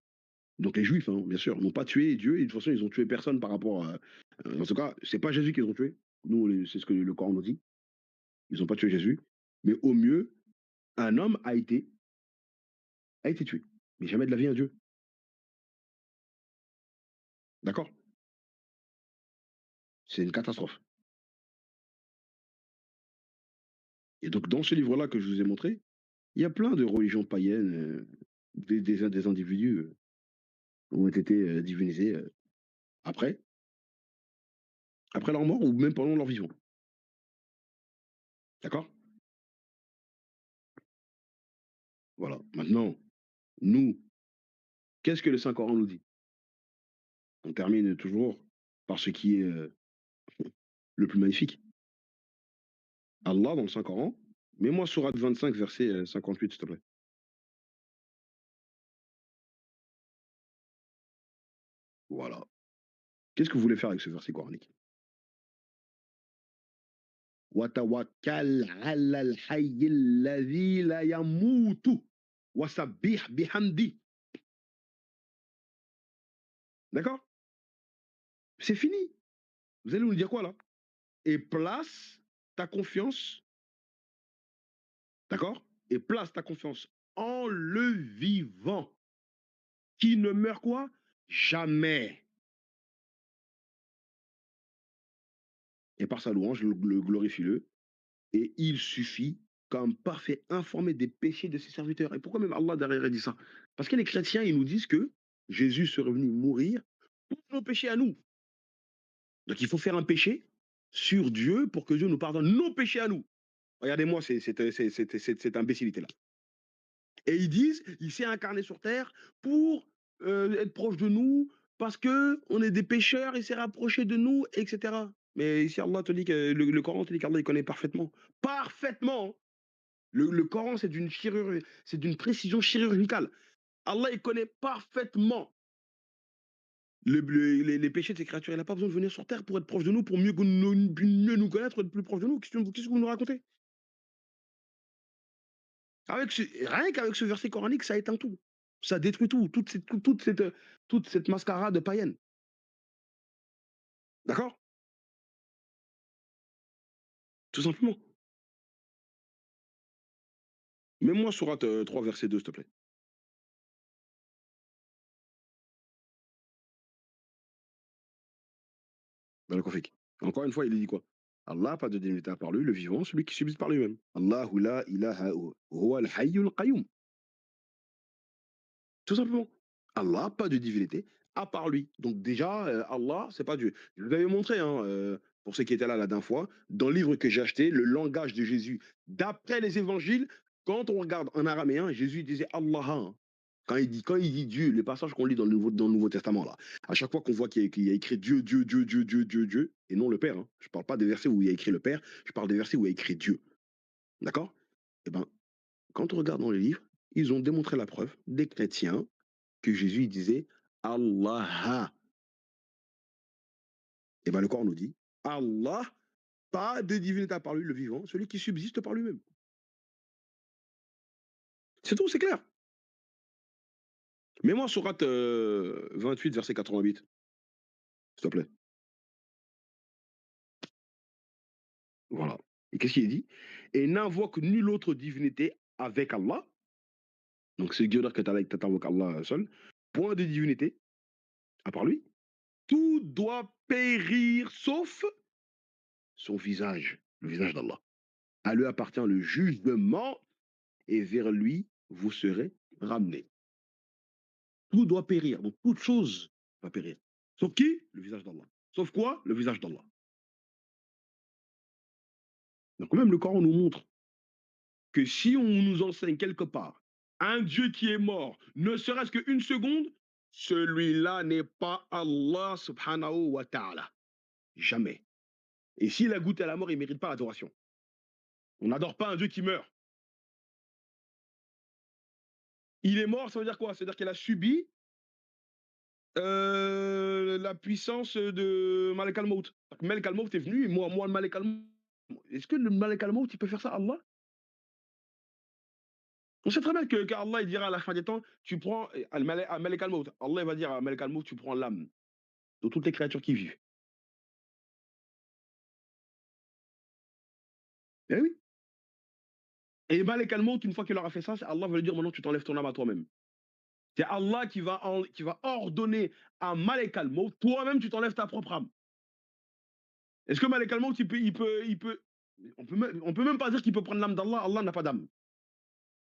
Donc, les Juifs, hein, bien sûr, n'ont pas tué Dieu. Et de toute façon, ils ont tué personne par rapport à. En tout cas, c'est pas Jésus qu'ils ont tué. Nous, c'est ce que le Coran nous dit. Ils n'ont pas tué Jésus. Mais au mieux, un homme a été tué. Mais jamais de la vie un Dieu. D'accord? C'est une catastrophe. Et donc, dans ce livre-là que je vous ai montré, il y a plein de religions païennes, des individus ont été divinisés après, après leur mort ou même pendant leur vivant. D'accord? Voilà. Maintenant, nous, Qu'est-ce que le Saint-Coran nous dit? On termine toujours par ce qui est, le plus magnifique. Allah dans le Saint-Coran, mets-moi sourate 25 verset, 58 s'il te plaît. Voilà. Qu'est-ce que vous voulez faire avec ce verset coranique? وَتَوَكَّلْ عَلَى الْحَيِّ الَّذِي لَا يَمُوتُ وَسَبِّحْ بِحَمْدِهِ. D'accord? C'est fini. Vous allez nous dire quoi là? Et place ta confiance, d'accord? Et place ta confiance en le vivant, qui ne meurt quoi? Jamais. Et par sa louange, glorifie-le. Et il suffit comme parfait informé des péchés de ses serviteurs. Et pourquoi même Allah derrière a dit ça? Parce que les chrétiens, ils nous disent que Jésus serait venu mourir pour nos péchés à nous. Donc il faut faire un péché sur Dieu pour que Dieu nous pardonne nos péchés à nous. Regardez-moi cette imbécilité-là. Et ils disent, il s'est incarné sur terre pour être proche de nous, parce que on est des pécheurs, il s'est rapproché de nous, etc. Mais ici, Allah te dit que le Coran te dit qu'Allah il connaît parfaitement. Parfaitement, hein. Le Coran, c'est d'une précision chirurgicale. Allah, il connaît parfaitement les péchés de ses créatures. Il n'a pas besoin de venir sur terre pour être proche de nous, pour mieux nous connaître, être plus proche de nous. Qu'est-ce que vous nous racontez? Rien qu'avec ce verset coranique, ça éteint tout. Ça détruit tout, toute cette mascarade païenne. D'accord? Tout simplement. Mets-moi sourate 3, verset 2, s'il te plaît. Barakallahu. Encore une fois, il dit quoi? Allah, pas de divinité à part lui, le vivant, celui qui subsiste par lui-même. Allahu la ilaha huwa al-hayyul qayyum. Tout simplement. Allah, pas de divinité à part lui. Donc déjà, Allah, c'est pas Dieu. Je vous avais montré, hein, pour ceux qui étaient là la dernière fois, dans le livre que j'ai acheté, le langage de Jésus, d'après les évangiles, quand on regarde en araméen, Jésus disait Allah, hein. Quand il dit Dieu, les passages qu'on lit dans le Nouveau Testament, là, à chaque fois qu'on voit qu'il y a écrit Dieu, Dieu, Dieu, Dieu, Dieu, Dieu, Dieu, et non le Père, hein. Je parle pas des versets où il y a écrit le Père, je parle des versets où il y a écrit Dieu. D'accord? Eh ben, quand on regarde dans les livres, ils ont démontré la preuve, des chrétiens, que Jésus il disait Allah. Et bien le Coran nous dit Allah, pas de divinité à part lui, le vivant, celui qui subsiste par lui-même. C'est tout, c'est clair. Mets-moi sourate 28, verset 88, s'il te plaît. Voilà. Et qu'est-ce qu'il dit? Et n'invoque nulle autre divinité avec Allah. Donc c'est Dieu que tu invoques Allah seul. Point de divinité à part lui. Tout doit périr sauf son visage, le visage d'Allah. À lui appartient le jugement et vers lui vous serez ramenés. Tout doit périr, donc toute chose va périr. Sauf qui? Le visage d'Allah. Sauf quoi? Le visage d'Allah. Donc même le Coran nous montre que si on nous enseigne quelque part un Dieu qui est mort, ne serait-ce qu'une seconde, celui-là n'est pas Allah subhanahu wa ta'ala. Jamais. Et s'il a goûté à la mort, il ne mérite pas l'adoration. On n'adore pas un Dieu qui meurt. Il est mort, ça veut dire quoi? Ça veut dire qu'il a subi la puissance de Malek al-Maut. Malek al-Maut est venu, et moi le Malek al-Maut. Est-ce que le Malek al-Maut, il peut faire ça à Allah? On sait très bien qu'Allah, il dira à la fin des temps, tu prends Malek al-Maut. Allah il va dire à Malek al-Maut, tu prends l'âme de toutes les créatures qui vivent. Eh oui. Et Malek al-Maut, une fois qu'il aura fait ça, Allah va lui dire, maintenant tu t'enlèves ton âme à toi-même. C'est Allah qui va ordonner à Malek al-Maut, toi-même tu t'enlèves ta propre âme. Est-ce que Malek al-Maut, on peut même pas dire qu'il peut prendre l'âme d'Allah, Allah n'a pas d'âme.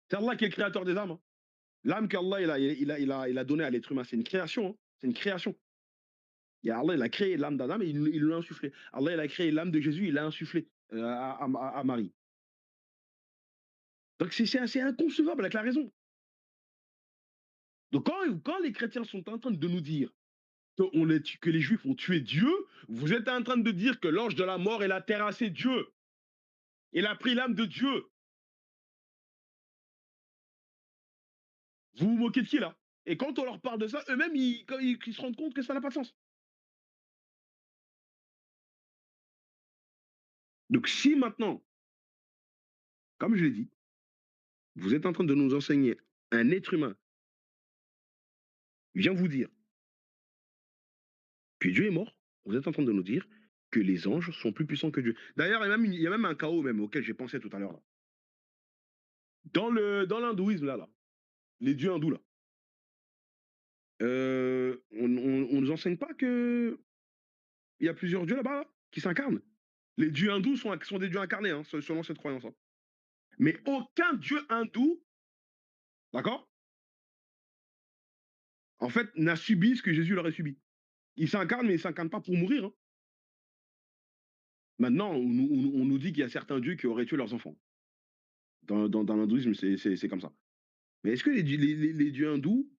C'est Allah qui est le créateur des âmes, hein. L'âme qu'Allah il a donnée à l'être humain, c'est une création, hein. C'est une création. Allah, il a créé l'âme d'Adam et il l'a insufflé. Allah, il a créé l'âme de Jésus, il l'a insufflé à Marie. Donc c'est assez inconcevable avec la raison. Donc quand les chrétiens sont en train de nous dire que les juifs ont tué Dieu, vous êtes en train de dire que l'ange de la mort, il a terrassé Dieu. Il a pris l'âme de Dieu. Vous vous moquez de qui là? Et quand on leur parle de ça, eux-mêmes, ils se rendent compte que ça n'a pas de sens. Donc si maintenant, comme je l'ai dit, vous êtes en train de nous enseigner, un être humain vient vous dire que Dieu est mort, vous êtes en train de nous dire que les anges sont plus puissants que Dieu. D'ailleurs, il y a même un chaos même auquel j'ai pensé tout à l'heure. Dans l'hindouisme, là, les dieux hindous, là, on nous enseigne pas que il y a plusieurs dieux là-bas là, qui s'incarnent. Les dieux hindous sont des dieux incarnés, hein, selon cette croyance. Hein. Mais aucun dieu hindou, d'accord, en fait, n'a subi ce que Jésus leur a subi. Il s'incarne, mais il s'incarne pas pour mourir. Hein. Maintenant, on nous dit qu'il y a certains dieux qui auraient tué leurs enfants. Dans l'hindouisme, c'est comme ça. Mais est-ce que les dieux hindous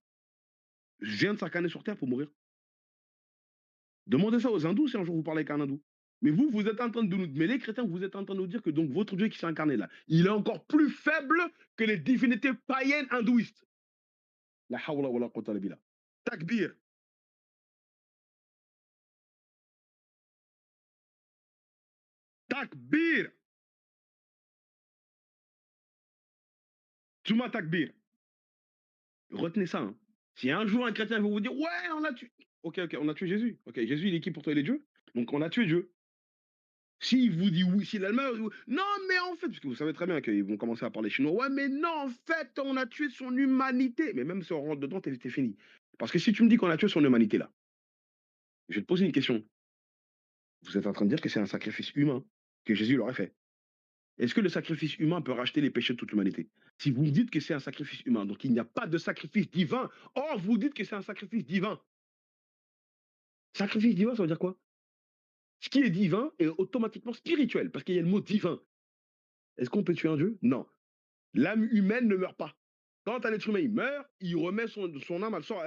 viennent s'incarner sur Terre pour mourir? Demandez ça aux hindous si un jour vous parlez avec un hindou. Mais vous êtes en train de nous... Mais les chrétiens, vous êtes en train de nous dire que donc votre Dieu qui s'est incarné là, il est encore plus faible que les divinités païennes hindouistes. La hawla wa la quwwata illa billah. Takbir. Takbir. Tuma takbir. Retenez ça. Hein. Si un jour un chrétien va vous dire, ouais, on a tué... Ok, on a tué Jésus. Ok, Jésus, il est qui pour toi, il est Dieu. Donc on a tué Dieu. S'il vous dit oui, si l'Allemagne... Non, mais en fait, parce que vous savez très bien qu'ils vont commencer à parler chinois. Ouais, mais non, en fait, on a tué son humanité. Mais même si on rentre dedans, t'es fini. Parce que si tu me dis qu'on a tué son humanité, là, je vais te poser une question. Vous êtes en train de dire que c'est un sacrifice humain que Jésus l'aurait fait. Est-ce que le sacrifice humain peut racheter les péchés de toute l'humanité? Si vous me dites que c'est un sacrifice humain, donc il n'y a pas de sacrifice divin, or vous dites que c'est un sacrifice divin. Sacrifice divin, ça veut dire quoi? Ce qui est divin est automatiquement spirituel, parce qu'il y a le mot divin. Est-ce qu'on peut tuer un Dieu? Non. L'âme humaine ne meurt pas. Quand un être humain il meurt, il remet son âme, elle sort,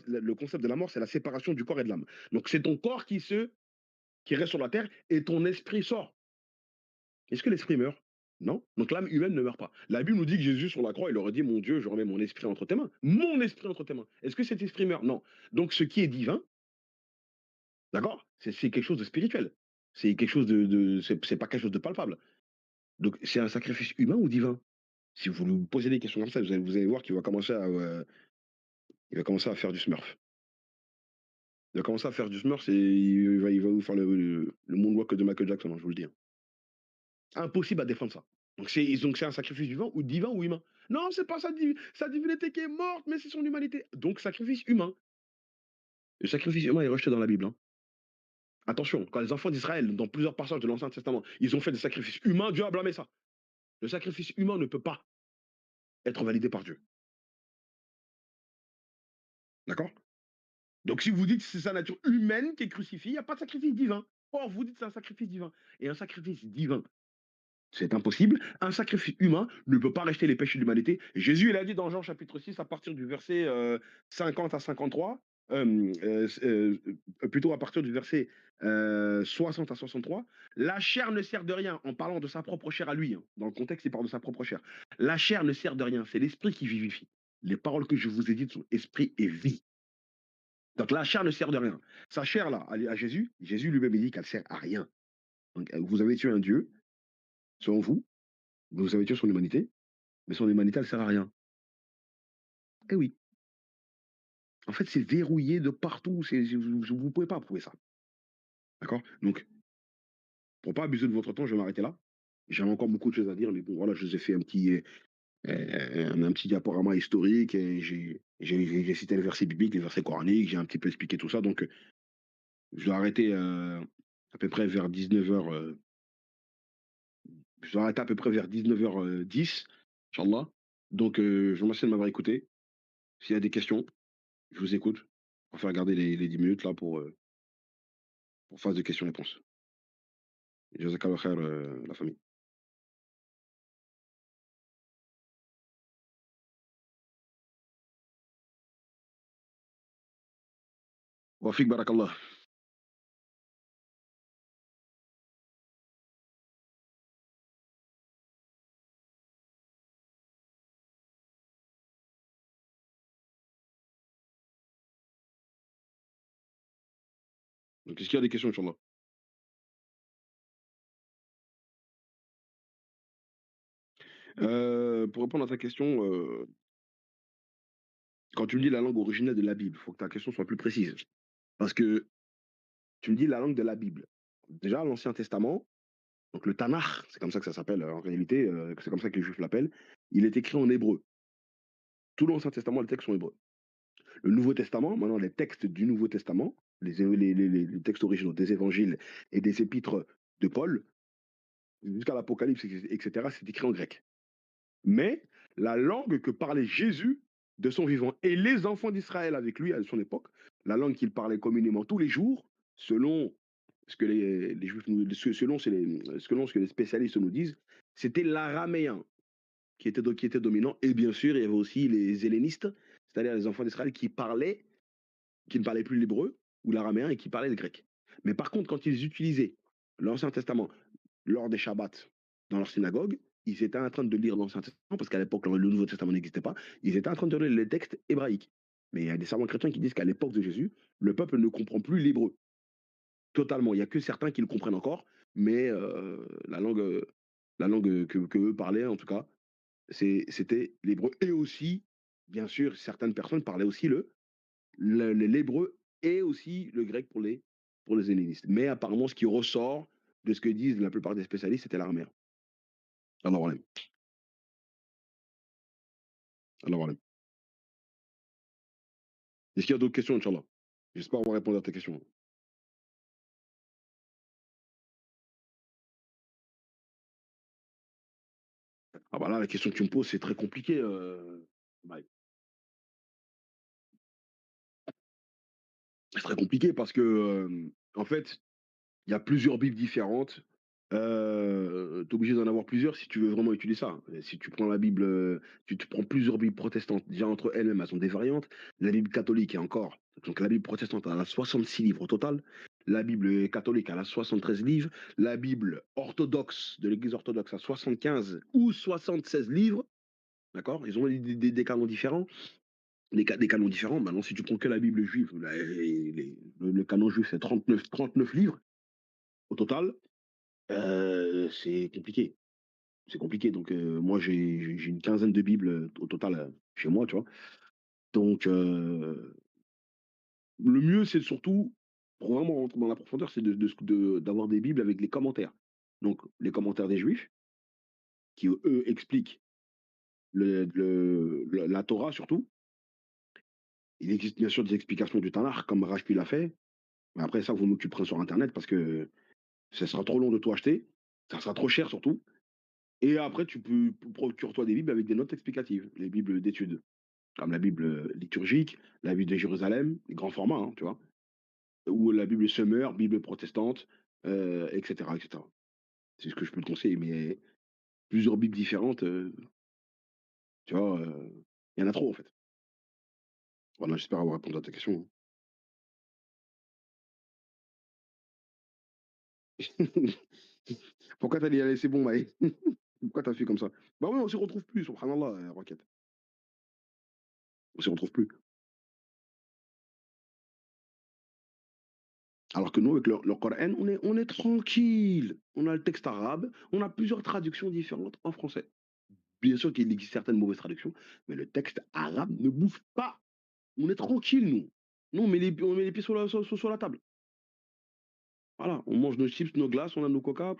le concept de la mort, c'est la séparation du corps et de l'âme. Donc c'est ton corps qui reste sur la terre et ton esprit sort. Est-ce que l'esprit meurt? Non. Donc l'âme humaine ne meurt pas. La Bible nous dit que Jésus sur la croix, il aurait dit, mon Dieu, je remets mon esprit entre tes mains. Mon esprit entre tes mains. Est-ce que cet esprit meurt? Non. Donc ce qui est divin, d'accord, c'est quelque chose de spirituel. C'est quelque chose c'est pas quelque chose de palpable. Donc c'est un sacrifice humain ou divin? Si vous nous posez des questions comme ça, vous allez voir qu'il va commencer il va commencer à faire du smurf. Il va commencer à faire du smurf et il va vous faire le moonwalk de Michael Jackson, hein, je vous le dis. Hein. Impossible à défendre ça. Donc c'est un sacrifice divin ou humain. Non, c'est pas sa divinité qui est morte, mais c'est son humanité. Donc sacrifice humain. Le sacrifice humain est rejeté dans la Bible. Hein. Attention, quand les enfants d'Israël, dans plusieurs passages de l'Ancien Testament, ils ont fait des sacrifices humains, Dieu a blâmé ça. Le sacrifice humain ne peut pas être validé par Dieu. D'accord? Donc si vous dites que c'est sa nature humaine qui est crucifiée, il n'y a pas de sacrifice divin. Or, vous dites que c'est un sacrifice divin. Et un sacrifice divin, c'est impossible. Un sacrifice humain ne peut pas racheter les péchés de l'humanité. Jésus, il a dit dans Jean chapitre 6, à partir du verset 50 à 53, plutôt à partir du verset 60 à 63, la chair ne sert de rien, en parlant de sa propre chair à lui. Hein. Dans le contexte, il parle de sa propre chair. La chair ne sert de rien, c'est l'esprit qui vivifie. Les paroles que je vous ai dites sont esprit et vie. Donc la chair ne sert de rien. Sa chair, là, à Jésus, Jésus lui-même dit qu'elle sert à rien. Donc, vous avez tué un Dieu, selon vous, vous avez tué son humanité, mais son humanité, elle sert à rien. Eh oui. En fait, c'est verrouillé de partout. Vous ne pouvez pas prouver ça. D'accord. Donc, pour pas abuser de votre temps, je vais m'arrêter là. J'avais encore beaucoup de choses à dire, mais bon, voilà, je vous ai fait un petit diaporama historique. Et j'ai cité le verset biblique, les versets coraniques, j'ai un petit peu expliqué tout ça. Donc, je vais arrêter à peu près vers 19h. Je vais arrêter à peu près vers 19h10, Inch'Allah. Donc, je vous remercie de m'avoir écouté. S'il y a des questions, je vous écoute. On va faire garder les 10 minutes là pour phase de questions-réponses. Jazakallah khair, la famille. Wa fik barakallah. Donc est-ce qu'il y a des questions, Inch'Allah? Pour répondre à ta question, quand tu me dis la langue originelle de la Bible, il faut que ta question soit plus précise. Parce que tu me dis la langue de la Bible. Déjà, l'Ancien Testament, donc le Tanakh, c'est comme ça que ça s'appelle en réalité, c'est comme ça que les Juifs l'appellent, il est écrit en hébreu. Tout l'Ancien Testament, les textes sont hébreux. Le Nouveau Testament, maintenant les textes du Nouveau Testament, les textes originaux des évangiles et des épîtres de Paul, jusqu'à l'Apocalypse, etc., c'est écrit en grec. Mais la langue que parlait Jésus de son vivant et les enfants d'Israël avec lui à son époque, la langue qu'il parlait communément tous les jours, selon ce que les Juifs nous, selon ce que les spécialistes nous disent, c'était l'araméen qui était dominant. Et bien sûr, il y avait aussi les hellénistes, c'est-à-dire les enfants d'Israël qui ne parlaient plus l'hébreu ou l'araméen et qui parlaient le grec. Mais par contre, quand ils utilisaient l'Ancien Testament lors des Shabbats dans leur synagogue, ils étaient en train de lire l'Ancien Testament, parce qu'à l'époque, le Nouveau Testament n'existait pas, ils étaient en train de lire les textes hébraïques. Mais il y a des savants chrétiens qui disent qu'à l'époque de Jésus, le peuple ne comprend plus l'hébreu totalement. Il n'y a que certains qui le comprennent encore, mais la langue que eux parlaient, en tout cas, c'était l'hébreu. Et aussi, bien sûr, certaines personnes parlaient aussi l'hébreu et aussi le grec pour les hellénistes. Mais apparemment, ce qui ressort de ce que disent la plupart des spécialistes, c'était l'araméen. Allah alam. Allah alam. Est-ce qu'il y a d'autres questions, Inch'Allah? J'espère avoir répondu à ta question. Ah bah là, la question que tu me poses, c'est très compliqué. Mike. C'est très compliqué parce que, en fait, il y a plusieurs bibles différentes. Tu obligé d'en avoir plusieurs si tu veux vraiment étudier ça. Et si tu prends la Bible, tu prends plusieurs Bibles protestantes, déjà entre elles-mêmes, elles ont des variantes. La Bible catholique et encore. Donc la Bible protestante, elle a 66 livres au total. La Bible catholique, elle a 73 livres. La Bible orthodoxe de l'Église orthodoxe a 75 ou 76 livres. D'accord? Ils ont des canons différents. Des canons différents. Maintenant, si tu prends que la Bible juive, le canon juif, c'est 39 livres au total. C'est compliqué. C'est compliqué. Donc, moi, j'ai une quinzaine de Bibles au total chez moi, tu vois. Donc, le mieux, c'est surtout, pour vraiment rentrer dans la profondeur, c'est d'avoir des Bibles avec les commentaires. Donc, les commentaires des Juifs, qui, eux, expliquent la Torah surtout. Il existe bien sûr des explications du Tanakh, comme Rashbi l'a fait. Mais après, ça, vous m'occuperez sur Internet parce que ça sera trop long de tout acheter. Ça sera trop cher surtout. Et après, procure-toi des Bibles avec des notes explicatives, les Bibles d'études, comme la Bible liturgique, la Bible de Jérusalem, les grands formats, hein, tu vois, ou la Bible Summer, Bible protestante, etc., etc. C'est ce que je peux te conseiller, mais plusieurs Bibles différentes, tu vois, il y en a trop en fait. Voilà, j'espère avoir répondu à ta question. Pourquoi t'as dit, allez, c'est bon, Maï? Pourquoi t'as fait comme ça? Bah oui, on s'y retrouve plus, subhanallah, Rocket. On s'y retrouve plus. Alors que nous, avec le Coran, on est tranquille. On a le texte arabe, on a plusieurs traductions différentes en français. Bien sûr qu'il existe certaines mauvaises traductions, mais le texte arabe ne bouffe pas. On est tranquille, nous. Nous, on met les pieds sur la table. Voilà, on mange nos chips, nos glaces, on a nos coca.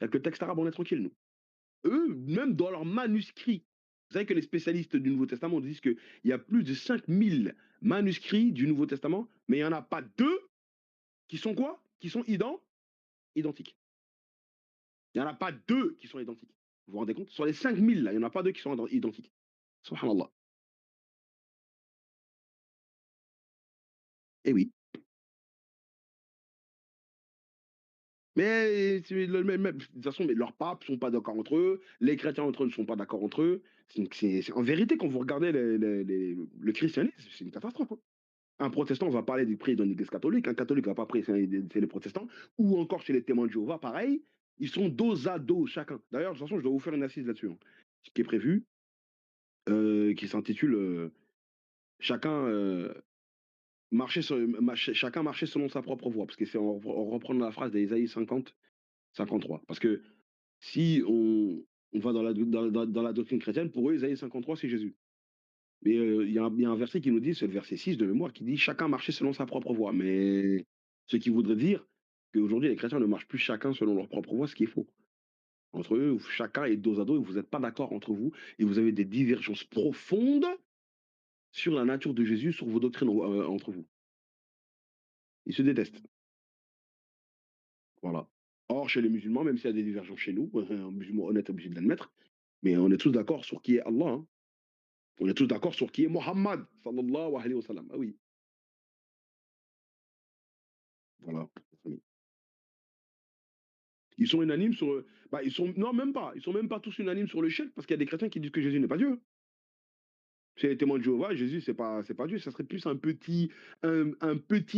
Avec le texte arabe, on est tranquille, nous. Eux, même dans leurs manuscrits, vous savez que les spécialistes du Nouveau Testament disent qu'il y a plus de 5000 manuscrits du Nouveau Testament, mais il n'y en a pas deux qui sont quoi? Qui sont identiques. Il n'y en a pas deux qui sont identiques. Vous vous rendez compte? Sur les 5000, là, il n'y en a pas deux qui sont identiques. Subhanallah. Eh oui. Mais de toute façon, mais leurs papes ne sont pas d'accord entre eux, les chrétiens entre eux ne sont pas d'accord entre eux. En vérité, quand vous regardez le christianisme, c'est une catastrophe, hein. Un protestant va parler du prier dans l'église catholique, un catholique va pas prier chez les protestants, ou encore chez les témoins de Jéhovah, pareil. Ils sont dos à dos, chacun. D'ailleurs, de toute façon, je dois vous faire une assise là-dessus, hein, ce qui est prévu, qui s'intitule Chacun chacun marcher selon sa propre voie, parce que c'est en reprenant la phrase d'Ésaïe 50, 53. Parce que si on va dans la doctrine chrétienne, pour eux, Ésaïe 53, c'est Jésus. Mais il y a un verset qui nous dit, c'est le verset 6 de mémoire, qui dit chacun marcher selon sa propre voie. Mais ce qui voudrait dire qu'aujourd'hui, les chrétiens ne marchent plus chacun selon leur propre voie, ce qui est faux. Entre eux, chacun est dos à dos et vous n'êtes pas d'accord entre vous et vous avez des divergences profondes sur la nature de Jésus, sur vos doctrines entre vous. Ils se détestent. Voilà. Or, chez les musulmans, même s'il y a des divergences chez nous, un musulman honnête est obligé de l'admettre, mais on est tous d'accord sur qui est Allah, hein. On est tous d'accord sur qui est Mohammed, sallallahu alayhi wa sallam. Ah oui, voilà. Ils sont unanimes sur. Bah, ils sont. Non, même pas. Ils sont même pas tous unanimes sur le shirk parce qu'il y a des chrétiens qui disent que Jésus n'est pas Dieu. Chez les témoins de Jéhovah, Jésus, c'est pas Dieu. Ça serait plus un petit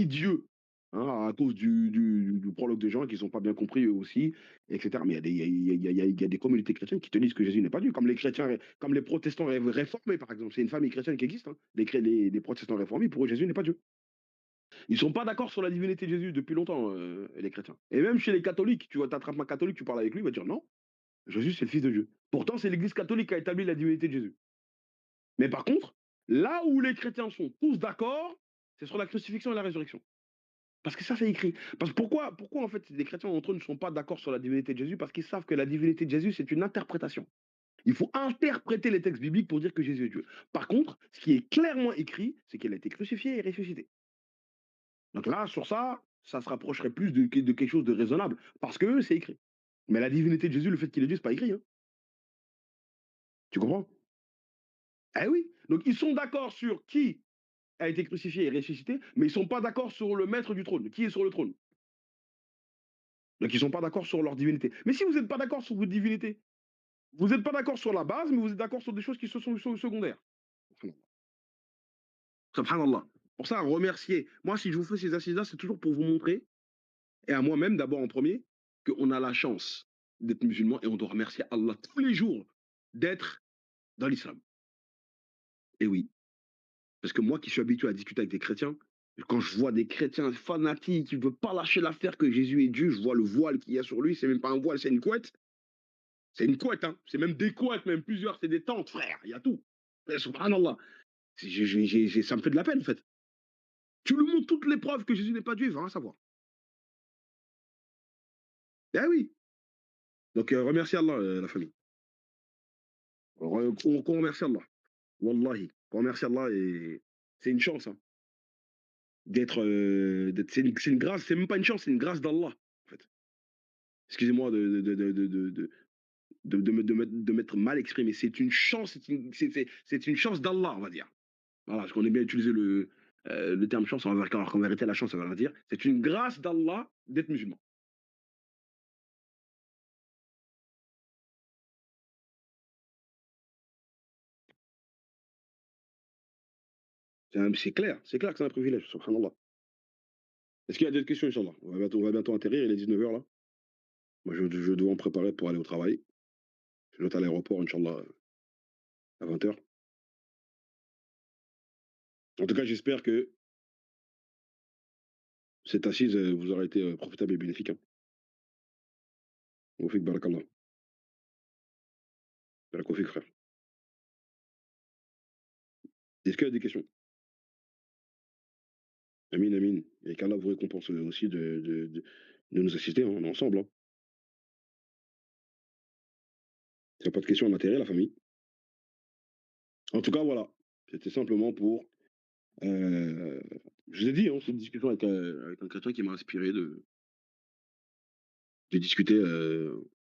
Dieu. Hein, à cause du prologue de Jean qui ne sont pas bien compris eux aussi, etc. Mais il y a des communautés chrétiennes qui te disent que Jésus n'est pas Dieu, comme les chrétiens, comme les protestants réformés, par exemple. C'est une famille chrétienne qui existe, hein. Les protestants réformés, pour eux, Jésus n'est pas Dieu. Ils sont pas d'accord sur la divinité de Jésus depuis longtemps, les chrétiens. Et même chez les catholiques, tu vois, t'attrapes un catholique, tu parles avec lui, il va dire non, Jésus c'est le Fils de Dieu. Pourtant, c'est l'Église catholique qui a établi la divinité de Jésus. Mais par contre, là où les chrétiens sont tous d'accord, c'est sur la crucifixion et la résurrection. Parce que ça, c'est écrit. Parce que pourquoi en fait les chrétiens entre eux ne sont pas d'accord sur la divinité de Jésus? Parce qu'ils savent que la divinité de Jésus, c'est une interprétation. Il faut interpréter les textes bibliques pour dire que Jésus est Dieu. Par contre, ce qui est clairement écrit, c'est qu'il a été crucifié et ressuscité. Donc là, sur ça, ça se rapprocherait plus de quelque chose de raisonnable. Parce que c'est écrit. Mais la divinité de Jésus, le fait qu'il est Dieu, c'est pas écrit, hein. Tu comprends? Eh oui. Donc ils sont d'accord sur qui a été crucifié et ressuscité, mais ils sont pas d'accord sur le maître du trône, qui est sur le trône. Donc ils sont pas d'accord sur leur divinité. Mais si vous n'êtes pas d'accord sur votre divinité, vous n'êtes pas d'accord sur la base, mais vous êtes d'accord sur des choses qui sont secondaires. Subhanallah. Pour ça, remercier. Moi, si je vous fais ces assises-là, c'est toujours pour vous montrer, et à moi-même d'abord en premier, qu'on a la chance d'être musulman et on doit remercier Allah tous les jours d'être dans l'islam. Et oui, parce que moi qui suis habitué à discuter avec des chrétiens, quand je vois des chrétiens fanatiques qui ne veulent pas lâcher l'affaire que Jésus est Dieu, je vois le voile qu'il y a sur lui, c'est même pas un voile, c'est une couette. C'est une couette, hein. C'est même des couettes, même plusieurs, c'est des tentes, frère, il y a tout. Subhanallah. Ça me fait de la peine, en fait. Tu lui montres toutes les preuves que Jésus n'est pas Dieu, il va rien savoir. Eh oui. Donc, remercie Allah, la famille. Qu'on remercie Allah. Wallahi. Qu'on remercie Allah et c'est une chance, hein, c'est une grâce, c'est même pas une chance, c'est une grâce d'Allah, en fait. Excusez-moi de m'être mal exprimé. C'est une chance, c'est une chance d'Allah, on va dire. Voilà, je connais bien utiliser le terme chance, alors qu'en vérité, la chance, ça veut rien dire. C'est une grâce d'Allah d'être musulman. C'est clair que c'est un privilège, subhanallah. Est-ce qu'il y a d'autres questions, Inch'Allah? On va bientôt atterrir, il est 19 h là. Moi, je dois me préparer pour aller au travail. Je dois être à l'aéroport, Inch'Allah, à 20 h. En tout cas, j'espère que cette assise vous aura été profitable et bénéfique, hein. Au fik, barakallah. Barakallah, frère. Est-ce qu'il y a des questions? Amin, amin. Et qu'Allah vous récompense aussi de nous assister, hein, on est ensemble, hein. S'il n'y a pas de questions, on atterrit, la famille. En tout cas, voilà. C'était simplement pour. euh, je vous ai dit, hein, c'est une discussion avec un chrétien qui m'a inspiré de discuter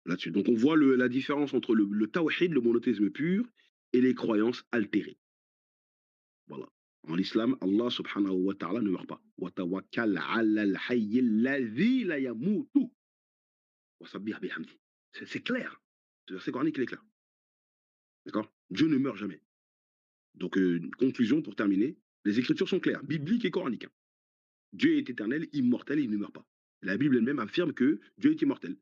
là-dessus. Donc, on voit la différence entre le tawhid, le monothéisme pur, et les croyances altérées. Voilà. En islam, Allah subhanahu wa ta'ala ne meurt pas. Wa tawakkal ala al-hayy alladhi la yamutu. Wa sabbih bihamdi. C'est clair. Ce verset coranique, il est clair. D'accord? Dieu ne meurt jamais. Donc, conclusion pour terminer. Les Écritures sont claires, bibliques et coraniques, hein. Dieu est éternel, immortel, il ne meurt pas. La Bible elle-même affirme que Dieu est immortel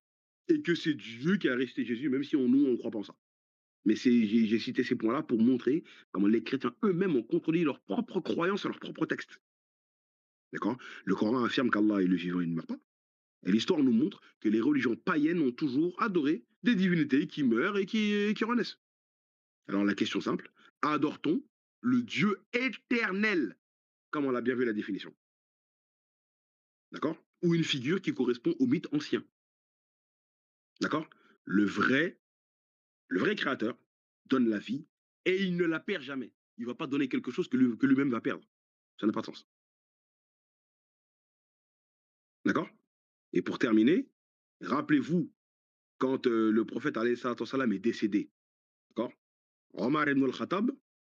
et que c'est Dieu qui a ressuscité Jésus, même si nous, on ne croit pas en ça. Mais j'ai cité ces points-là pour montrer comment les chrétiens eux-mêmes ont contredit leurs propres croyances et leurs propres textes. D'accord. Le Coran affirme qu'Allah est le vivant, il ne meurt pas. Et l'histoire nous montre que les religions païennes ont toujours adoré des divinités qui meurent et qui renaissent. Alors la question simple, adore-t-on le Dieu éternel, comme on l'a bien vu la définition, d'accord? Ou une figure qui correspond au mythe ancien, d'accord? Le vrai, le vrai créateur donne la vie et il ne la perd jamais. Il ne va pas donner quelque chose que lui-même va perdre. Ça n'a pas de sens. D'accord. Et pour terminer, rappelez-vous, quand le prophète alayhi salam est décédé, d'accord. Omar ibn al-Khattab,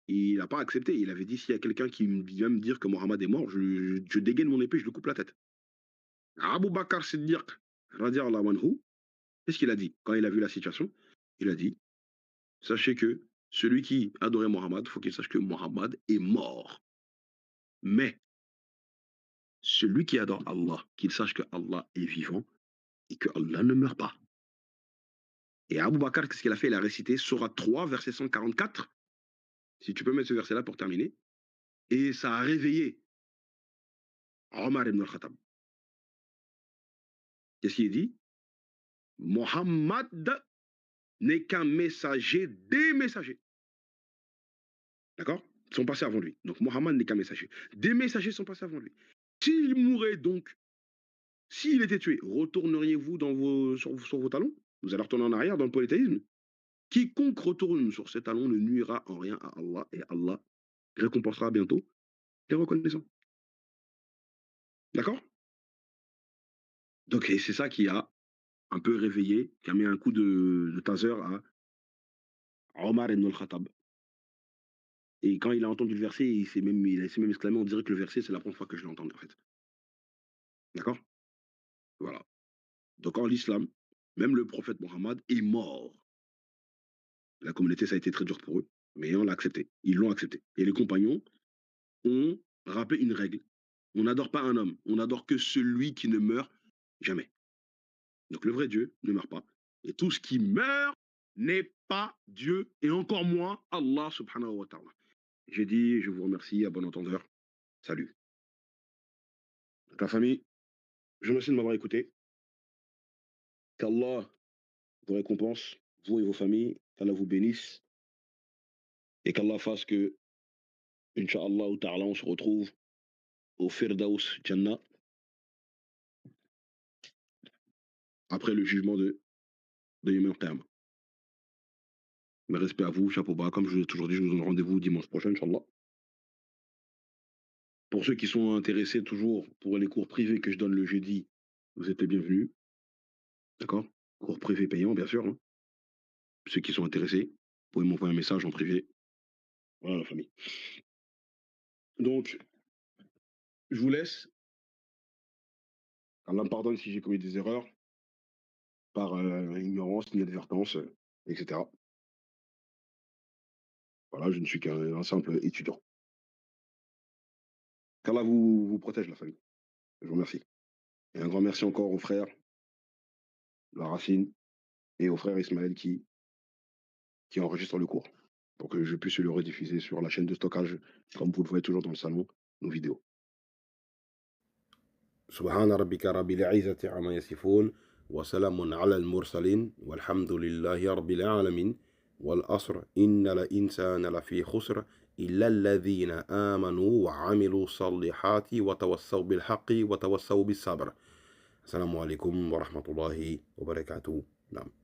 il n'a pas accepté. Il avait dit s'il y a quelqu'un qui vient me dire que Mohammed est mort, je dégaine mon épée, je lui coupe la tête. Abu Bakr Siddiq, radiallahu anhu, qu'est-ce qu'il a dit quand il a vu la situation? Il a dit sachez que celui qui adorait Mohammed, il faut qu'il sache que Mohammed est mort. Mais celui qui adore Allah, qu'il sache que Allah est vivant et que Allah ne meurt pas. Et Abu Bakr, qu'est-ce qu'il a fait? Il a récité Surah 3, verset 144. Si tu peux mettre ce verset-là pour terminer. Et ça a réveillé Omar ibn al-Khattab. Qu'est-ce qu'il dit? Mohammed n'est qu'un messager des messagers. D'accord? Ils sont passés avant lui. Donc Mohammed n'est qu'un messager. Des messagers sont passés avant lui. S'il mourait donc, s'il était tué, retourneriez-vous sur vos talons? Vous allez retourner en arrière dans le polythéisme? Quiconque retourne sur ses talons ne nuira en rien à Allah et Allah récompensera bientôt les reconnaissants. D'accord? Donc c'est ça qui a un peu réveillé, qui a mis un coup de taser à Omar ibn al-Khattab. Et quand il a entendu le verset, il s'est même exclamé, on dirait que le verset, c'est la première fois que je l'entends en fait. D'accord. Voilà. Donc en l'islam, même le prophète Mohammed est mort. La communauté, ça a été très dur pour eux, mais on l'a accepté. Ils l'ont accepté. Et les compagnons ont rappelé une règle. On n'adore pas un homme, on n'adore que celui qui ne meurt jamais. Donc le vrai Dieu ne meurt pas. Et tout ce qui meurt n'est pas Dieu, et encore moins Allah subhanahu wa ta'ala. J'ai dit, je vous remercie, à bon entendeur. Salut. Donc la famille, je vous remercie de m'avoir écouté. Qu'Allah vous récompense, vous et vos familles, qu'Allah vous bénisse, et qu'Allah fasse que, Inch'Allah ta'ala, on se retrouve au Firdaus Jannah, après le jugement de Yom al-Qiyamah. Mais respect à vous, chapeau bas, comme je vous ai toujours dit, je vous donne rendez-vous dimanche prochain, Inch'Allah. Pour ceux qui sont intéressés toujours pour les cours privés que je donne le jeudi, vous êtes les bienvenus. D'accord. Cours privés payants, bien sûr, hein. Ceux qui sont intéressés, vous pouvez m'envoyer un message en privé. Voilà la famille. Donc, je vous laisse. Allah me pardonne si j'ai commis des erreurs par ignorance, inadvertance, etc. Voilà, je ne suis qu'un simple étudiant. Qu'Allah vous protège, la famille. Je vous remercie. Et un grand merci encore aux frères, la Racine, et au frère Ismaël qui enregistre le cours, pour que je puisse le rediffuser sur la chaîne de stockage, comme vous le voyez toujours dans le salon, nos vidéos. سبحان ربك رب العزة عما يصفون وسلام على المرسلين والحمد لله رب العالمين والأصر إن الإنسان لفي خسر إلا الذين آمنوا وعملوا الصالحات وتوصوا بالحق وتوصوا بالصبر. السلام عليكم ورحمة الله وبركاته. نعم.